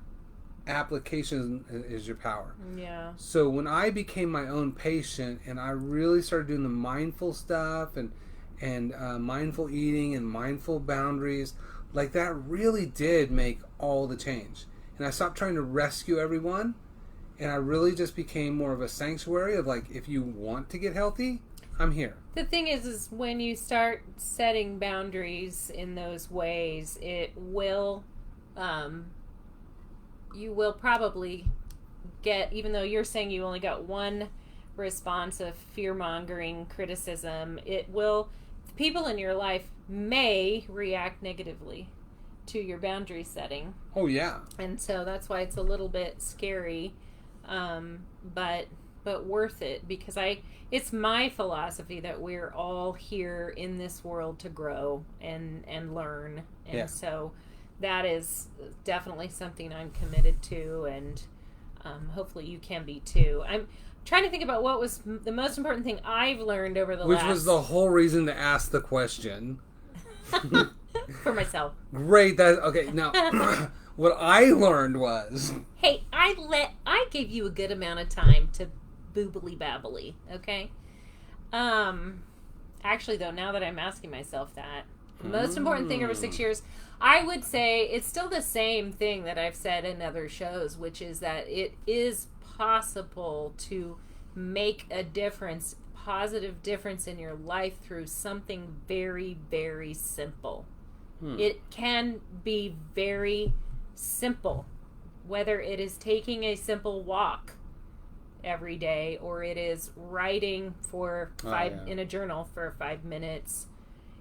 S1: Application is your power.
S2: Yeah.
S1: So when I became my own patient and I really started doing the mindful stuff and mindful eating and mindful boundaries, like that really did make all the change. And I stopped trying to rescue everyone, and I really just became more of a sanctuary of like, if you want to get healthy, I'm here.
S2: The thing is when you start setting boundaries in those ways, it will, you will probably get, even though you're saying you only got one response of fear-mongering criticism, people in your life may react negatively to your boundary setting.
S1: Oh, yeah.
S2: And so that's why it's a little bit scary, but worth it, because it's my philosophy that we're all here in this world to grow and learn. And so that is definitely something I'm committed to, and hopefully you can be too. I'm trying to think about what was the most important thing I've learned over the last...
S1: Which was the whole reason to ask the question.
S2: For myself.
S1: Great. Okay, now, what I learned was...
S2: Hey, I gave you a good amount of time to boobily babbly, okay? Actually, though, now that I'm asking myself that, the most important thing over 6 years, I would say it's still the same thing that I've said in other shows, which is that it is possible to make a difference, positive difference in your life through something very, very simple. It can be very simple, whether it is taking a simple walk every day, or it is writing for in a journal for 5 minutes.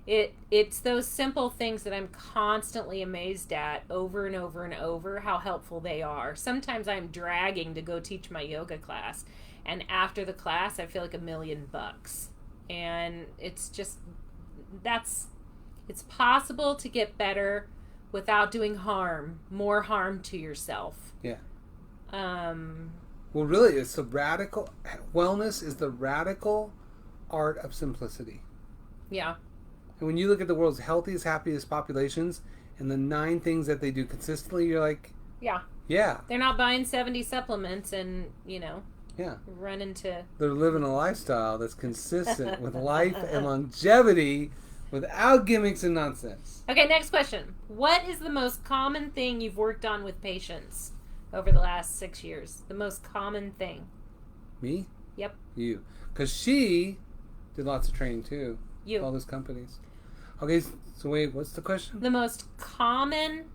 S2: It's those simple things that I'm constantly amazed at over and over and over, how helpful they are. Sometimes I'm dragging to go teach my yoga class, and after the class I feel like $1 million. And it's just, it's possible to get better without doing more harm to yourself.
S1: Yeah. Well, really, wellness is the radical art of simplicity.
S2: Yeah.
S1: And when you look at the world's healthiest, happiest populations and the 9 things that they do consistently, you're like...
S2: Yeah.
S1: Yeah.
S2: They're not buying 70 supplements and,
S1: Yeah.
S2: run into...
S1: They're living a lifestyle that's consistent with life and longevity without gimmicks and nonsense.
S2: Okay, next question. What is the most common thing you've worked on with patients over the last 6 years? The most common thing.
S1: Me?
S2: Yep.
S1: You. Because she did lots of training, too.
S2: You.
S1: All those companies. Okay, so wait, what's the question?
S2: The most common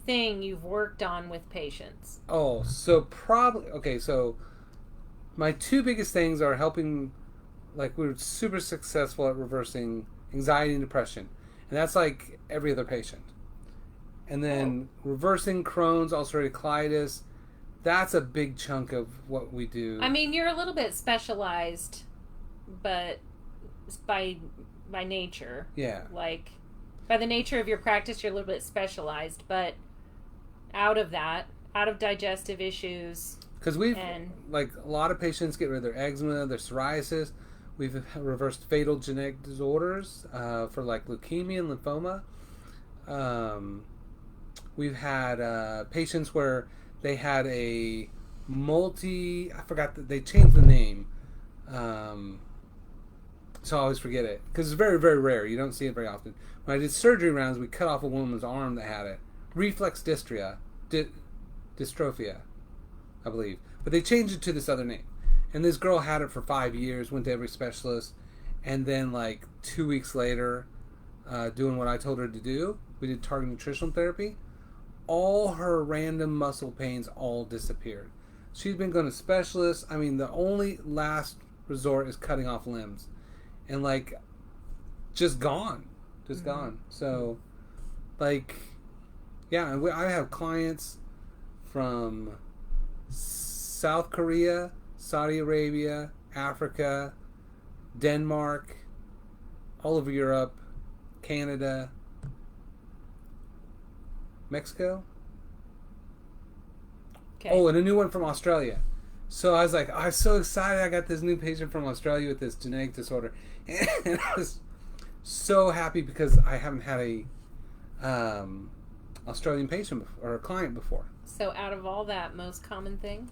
S2: thing you've worked on with patients.
S1: Oh, so probably... Okay, so my 2 biggest things are helping... Like, we're super successful at reversing anxiety and depression. And that's like every other patient. And then reversing Crohn's, ulcerative colitis, that's a big chunk of what we do.
S2: I mean, you're a little bit specialized, but by nature.
S1: Yeah.
S2: Like, by the nature of your practice, you're a little bit specialized. But out of digestive issues...
S1: Because like, a lot of patients get rid of their eczema, their psoriasis. We've reversed fatal genetic disorders for like leukemia and lymphoma. We've had patients where they had I forgot that they changed the name. So I always forget it. Because it's very, very rare. You don't see it very often. When I did surgery rounds, we cut off a woman's arm that had it. Reflex dystrophia, I believe. But they changed it to this other name. And this girl had it for 5 years, went to every specialist, and then like 2 weeks later, doing what I told her to do, we did targeted nutritional therapy. all her random muscle pains all disappeared. She's been going to specialists. I mean, the only last resort is cutting off limbs. And, like, just gone. Just gone. So, like, yeah, I have clients from South Korea, Saudi Arabia, Africa, Denmark, all over Europe, Canada, Mexico. Okay. Oh, and a new one from Australia. So I was like, I was so excited. I got this new patient from Australia with this genetic disorder. And I was so happy because I haven't had a Australian patient or a client before.
S2: So out of all that, most common thing?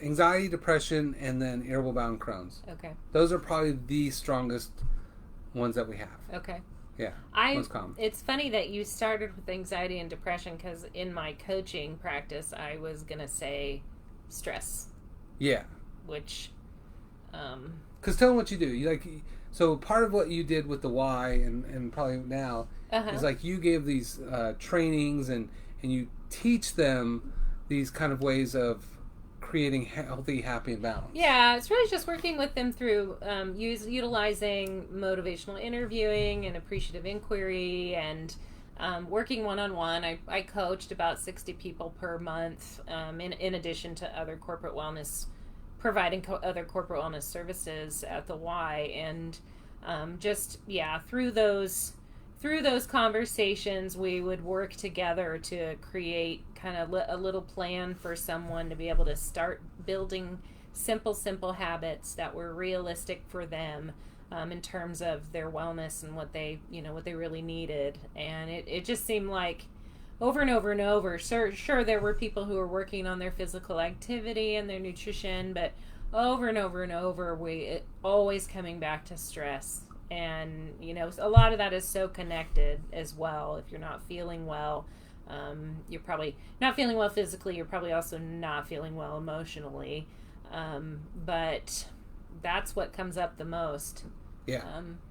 S1: Anxiety, depression, and then irritable bowel and Crohn's.
S2: Okay.
S1: Those are probably the strongest ones that we have.
S2: Okay.
S1: Yeah, most common.
S2: It's funny that you started with anxiety and depression because in my coaching practice, I was going to say stress.
S1: Yeah.
S2: Which...
S1: Because tell them what you do. So part of what you did with the Y and probably now is like you gave these trainings and you teach them these kind of ways of creating healthy, happy, and balanced.
S2: Yeah, it's really just working with them through utilizing motivational interviewing and appreciative inquiry and working one-on-one. I coached about 60 people per month in addition to other corporate wellness, providing other corporate wellness services at the Y. And through those conversations, we would work together to create kind of a little plan for someone to be able to start building simple habits that were realistic for them in terms of their wellness and what they really needed. And it just seemed like over and over and over, sure there were people who were working on their physical activity and their nutrition, but over and over and over, always coming back to stress. And, a lot of that is so connected as well. If you're not feeling well, you're probably not feeling well physically. You're probably also not feeling well emotionally. But that's what comes up the most.
S1: Yeah.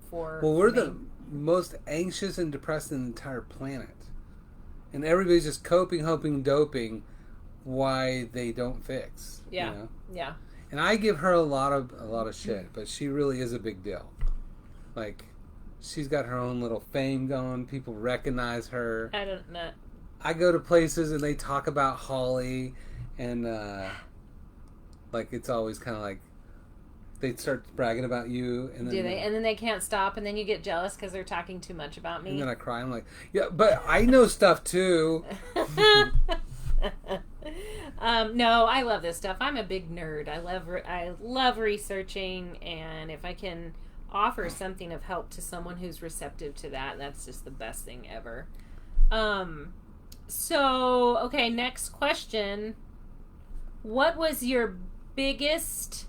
S1: We're
S2: me.
S1: The most anxious and depressed in the entire planet. And everybody's just coping, hoping, doping why they don't fix.
S2: Yeah. Yeah.
S1: And I give her a lot of shit, but she really is a big deal. Like, she's got her own little fame going. People recognize her.
S2: I don't know.
S1: I go to places and they talk about Holly, and it's always kind of like they start bragging about you, and then
S2: And then they can't stop, and then you get jealous because they're talking too much about me.
S1: And then I cry. I'm like, yeah, but I know stuff too.
S2: No, I love this stuff. I'm a big nerd. I love researching, and if I can offer something of help to someone who's receptive to that, that's just the best thing ever. So, okay, next question. What was your biggest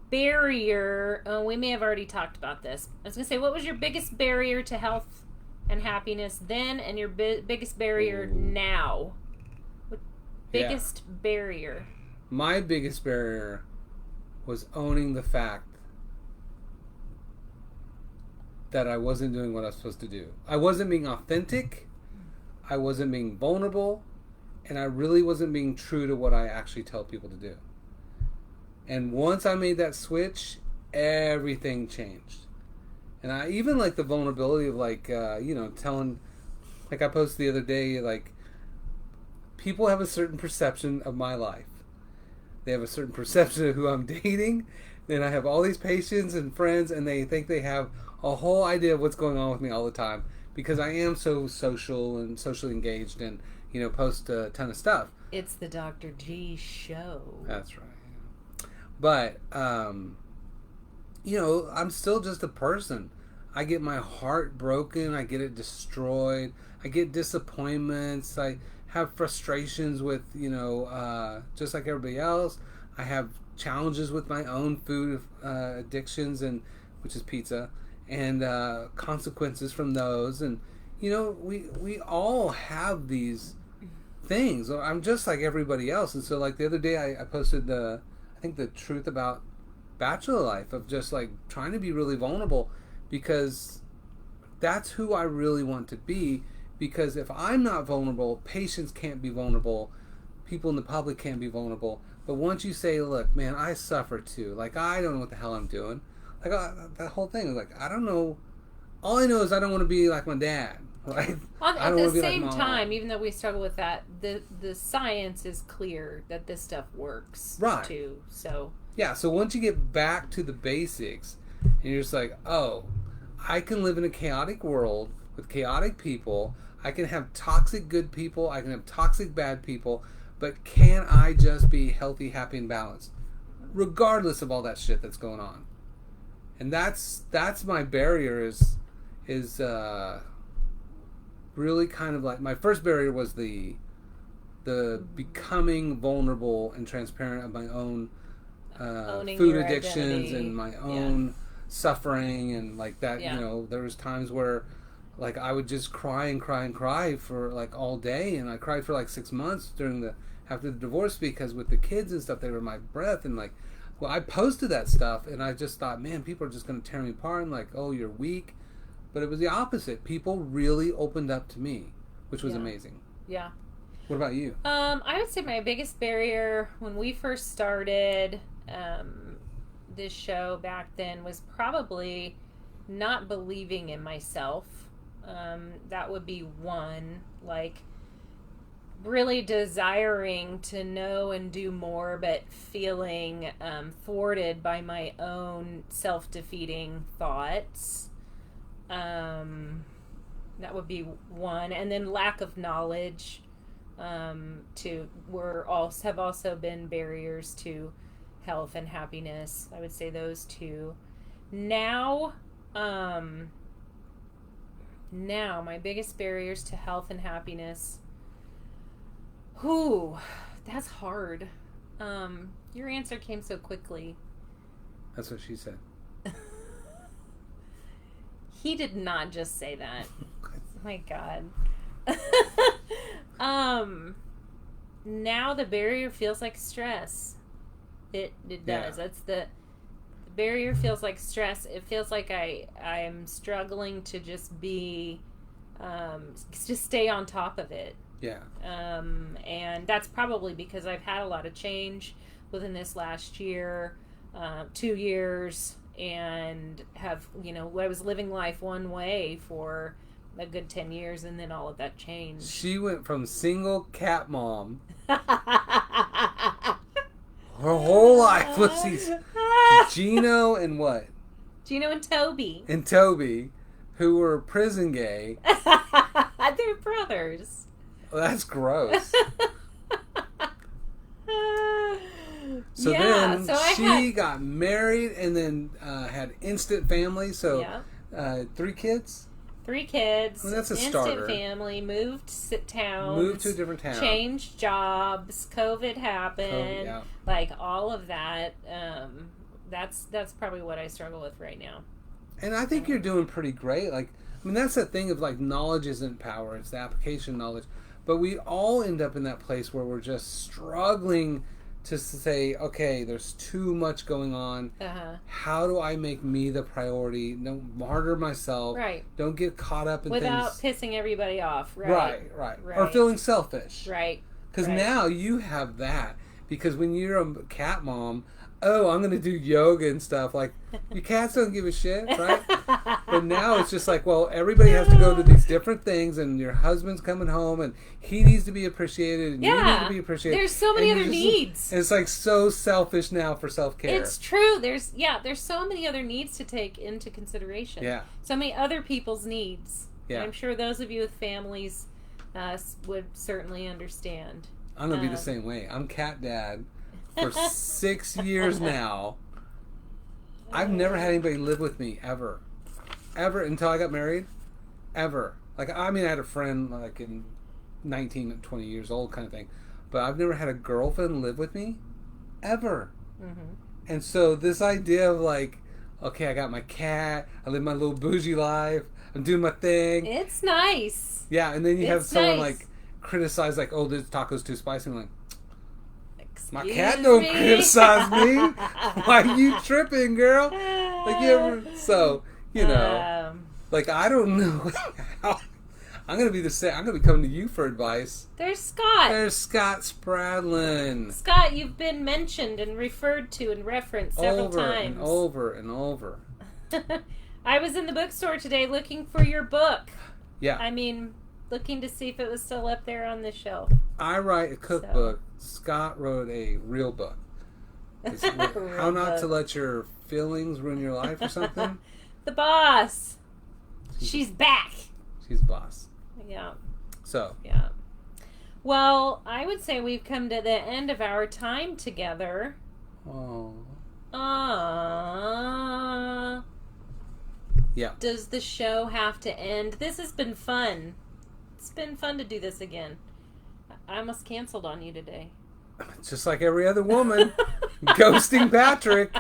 S2: barrier? Oh, we may have already talked about this. I was going to say, what was your biggest barrier to health and happiness then, and your biggest barrier now? Biggest barrier?
S1: My biggest barrier was owning the fact that I wasn't doing what I was supposed to do. I wasn't being authentic. I wasn't being vulnerable. And I really wasn't being true to what I actually tell people to do. And once I made that switch, everything changed. And I even like the vulnerability of telling, like I posted the other day, like, people have a certain perception of my life. They have a certain perception of who I'm dating. Then I have all these patients and friends, and they think they have a whole idea of what's going on with me all the time because I am so social and socially engaged and, post a ton of stuff.
S2: It's the Dr. G show.
S1: That's right. But, I'm still just a person. I get my heart broken. I get it destroyed. I get disappointments. I have frustrations with, just like everybody else. I have challenges with my own food addictions, and which is pizza, and consequences from those. And, we all have these things. I'm just like everybody else. And so, like, the other day I posted the truth about bachelor life, of just, like, trying to be really vulnerable because that's who I really want to be, because if I'm not vulnerable, patients can't be vulnerable, people in the public can't be vulnerable. But once you say, look, man, I suffer too. Like, I don't know what the hell I'm doing. Like, that whole thing is like, I don't know. All I know is I don't want to be like my dad. Right?
S2: At the same time, even though we struggle with that, the science is clear that this stuff works.
S1: Right.
S2: Too. So.
S1: Yeah, so once you get back to the basics, and you're just like, oh, I can live in a chaotic world with chaotic people. I can have toxic good people. I can have toxic bad people. But can I just be healthy, happy, and balanced, regardless of all that shit that's going on? And that's my barrier. Is really kind of like, my first barrier was the becoming vulnerable and transparent of my own food addictions and my own suffering and like that. You know, there was times where like I would just cry and cry and cry for like all day, and I cried for like 6 months after the divorce, because with the kids and stuff, they were my breath. And like, well, I posted that stuff and I just thought, man, people are just going to tear me apart and like, oh, you're weak. But it was the opposite. People really opened up to me, which was amazing.
S2: Yeah.
S1: What about you?
S2: I would say my biggest barrier when we first started this show back then was probably not believing in myself. That would be one. Like, really desiring to know and do more, but feeling thwarted by my own self-defeating thoughts. That would be one. And then lack of knowledge have also been barriers to health and happiness. I would say those two. Now my biggest barriers to health and happiness. Whew, that's hard. Your answer came so quickly.
S1: That's what she said.
S2: He did not just say that. Oh my God. Now the barrier feels like stress. It does.
S1: Yeah.
S2: That's the barrier feels like stress. It feels like I'm struggling to just be, just stay on top of it.
S1: Yeah.
S2: And that's probably because I've had a lot of change within this last year, 2 years, and have, I was living life one way for a good 10 years, and then all of that changed.
S1: She went from single cat mom. Her whole life was these Gino and what?
S2: Gino and Toby.
S1: And Toby, who were prison gay.
S2: They're brothers.
S1: Well, that's gross. So
S2: yeah,
S1: then she got married and then had instant family. So 3 kids?
S2: 3 kids.
S1: Well, that's a
S2: instant
S1: starter.
S2: Family, moved towns.
S1: Moved to a different town.
S2: Changed jobs. COVID happened. Like all of that. That's probably what I struggle with right now.
S1: And I think you're doing pretty great. Like, I mean, that's the thing of like, knowledge isn't power. It's the application of knowledge. But we all end up in that place where we're just struggling to say, okay, there's too much going on. How do I make me the priority? Don't martyr myself.
S2: Right.
S1: Don't get caught up in
S2: without
S1: things.
S2: pissing everybody off. Right.
S1: Or feeling selfish.
S2: Right.
S1: Because now you have that. Because when you're a cat mom, oh, I'm going to do yoga and stuff. Like, your cats don't give a shit, right? But now it's just like, well, everybody has to go to these different things, and your husband's coming home, and he needs to be appreciated, and you need to be appreciated.
S2: There's so many other needs.
S1: And it's like so selfish now for self-care.
S2: It's true. There's so many other needs to take into consideration.
S1: Yeah.
S2: So many other people's needs.
S1: Yeah.
S2: And I'm sure those of you with families would certainly understand.
S1: I'm going to be the same way. I'm cat dad for 6 years now. I've never had anybody live with me ever until I got married. Ever. Like, I mean, I had a friend like in 19, 20 years old kind of thing, but I've never had a girlfriend live with me ever. And so this idea of like, okay, I got my cat, I live my little bougie life, I'm doing my thing.
S2: It's nice.
S1: Yeah, and then you have someone like criticize like, oh, this taco's too spicy. I'm like, my cat don't criticize me. Why are you tripping, girl? Like, you ever? So, Like, I don't know how. I'm going to be the same. I'm going to be coming to you for advice.
S2: There's Scott.
S1: There's Scott Spradlin.
S2: Scott, you've been mentioned and referred to and referenced several times.
S1: Over and over.
S2: I was in the bookstore today looking for your book.
S1: Yeah.
S2: I mean, looking to see if it was still up there on the shelf.
S1: I write a cookbook. Scott wrote a real book. It's how not to let your feelings ruin your life or something.
S2: The boss. She's back.
S1: She's boss.
S2: Yeah.
S1: So.
S2: Yeah. Well, I would say we've come to the end of our time together.
S1: Oh. Yeah.
S2: Does the show have to end? This has been fun. It's been fun to do this again. I almost canceled on you today.
S1: Just like every other woman. Ghosting Patrick.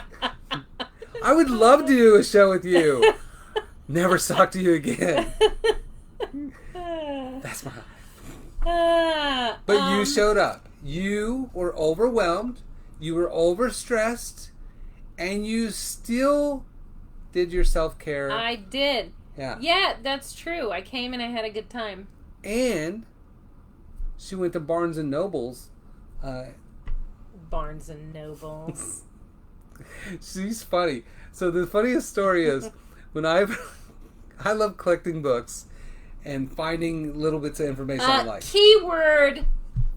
S1: I would love to do a show with you. Never talk to you again. That's my life. But you showed up. You were overwhelmed. You were overstressed. And you still did your self-care.
S2: I did.
S1: Yeah.
S2: Yeah, that's true. I came and I had a good time.
S1: And she went to Barnes and Noble's.
S2: Barnes and Nobles.
S1: She's funny. So the funniest story is when I love collecting books and finding little bits of information I like.
S2: Keyword.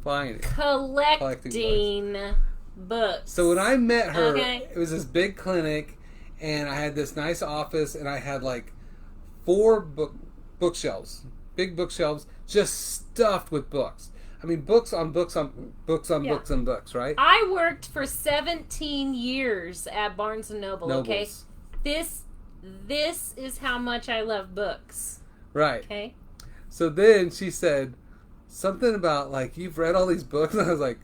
S1: Collecting
S2: books.
S1: So when I met her, it was this big clinic, and I had this nice office, and I had like 4 bookshelves, big bookshelves, just stuffed with books. I mean, books on books on books on books on books, right?
S2: I worked for 17 years at Barnes and Noble. Okay, this is how much I love books.
S1: Right.
S2: Okay.
S1: So then she said something about like, you've read all these books, and I was like,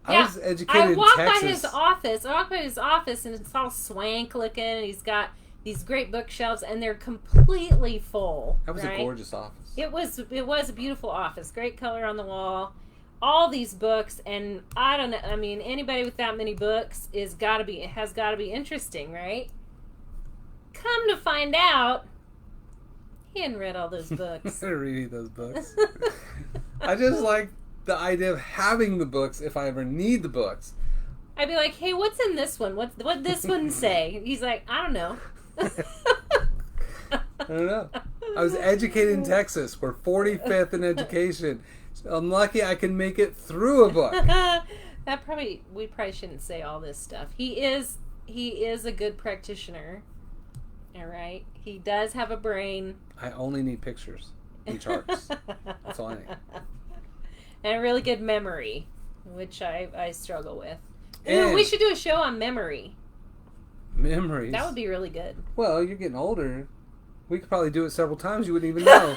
S1: I was educated in Texas.
S2: I walked by his office, and it's all swank looking, and he's got these great bookshelves, and they're completely full.
S1: That was a gorgeous office.
S2: It was a beautiful office. Great color on the wall. All these books, and I don't know. I mean, anybody with that many books has got to be interesting, right? Come to find out, he hadn't read all those books.
S1: I didn't read those books. I just like the idea of having the books if I ever need the books.
S2: I'd be like, hey, what's in this one? What this one say? He's like, I don't know.
S1: I don't know. I was educated in Texas. We're 45th in education. I'm lucky I can make it through a book.
S2: We probably shouldn't say all this stuff. He is a good practitioner. All right. He does have a brain.
S1: I only need pictures and charts. That's all I need.
S2: And a really good memory, which I struggle with.
S1: And
S2: we should do a show on memory.
S1: Memories.
S2: That would be really good.
S1: Well, you're getting older. We could probably do it several times. You wouldn't even know.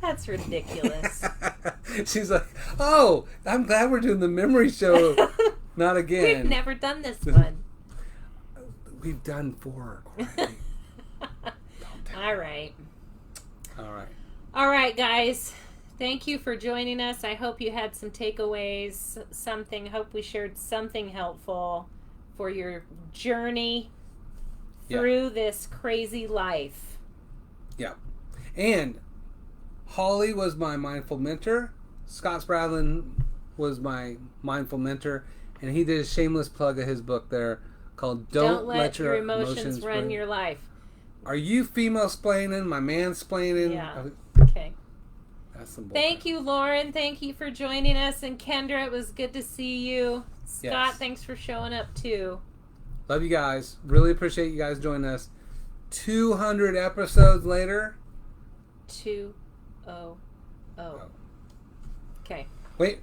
S2: That's ridiculous.
S1: She's like, oh, I'm glad we're doing the memory show. Not again.
S2: We've never done this one.
S1: We've done 4 already.
S2: All right.
S1: All
S2: right, guys. Thank you for joining us. I hope you had some takeaways, something. Hope we shared something helpful for your journey through this crazy life.
S1: Yeah. And Holly was my mindful mentor. Scott Spradlin was my mindful mentor. And he did a shameless plug of his book there called Don't Let Your Emotions
S2: Run Your Life.
S1: Are you female splaining? My man splaining?
S2: Yeah. Okay.
S1: That's some bullcrap.
S2: Thank you, Lauren. Thank you for joining us. And Kendra, it was good to see you. Scott, thanks for showing up too.
S1: Love you guys. Really appreciate you guys joining us. 200 episodes later.
S2: 200. Okay.
S1: Wait.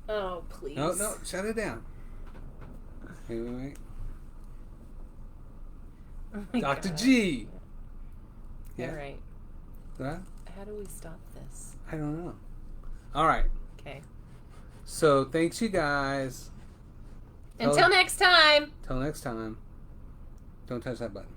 S2: Oh, please.
S1: No. Shut it down. Wait.
S2: Oh
S1: Dr.
S2: God.
S1: G.
S2: Yeah. All right.
S1: What?
S2: How do we stop this?
S1: I don't know. All right.
S2: Okay.
S1: So, thanks you guys.
S2: Until next time.
S1: Till next time. Don't touch that button.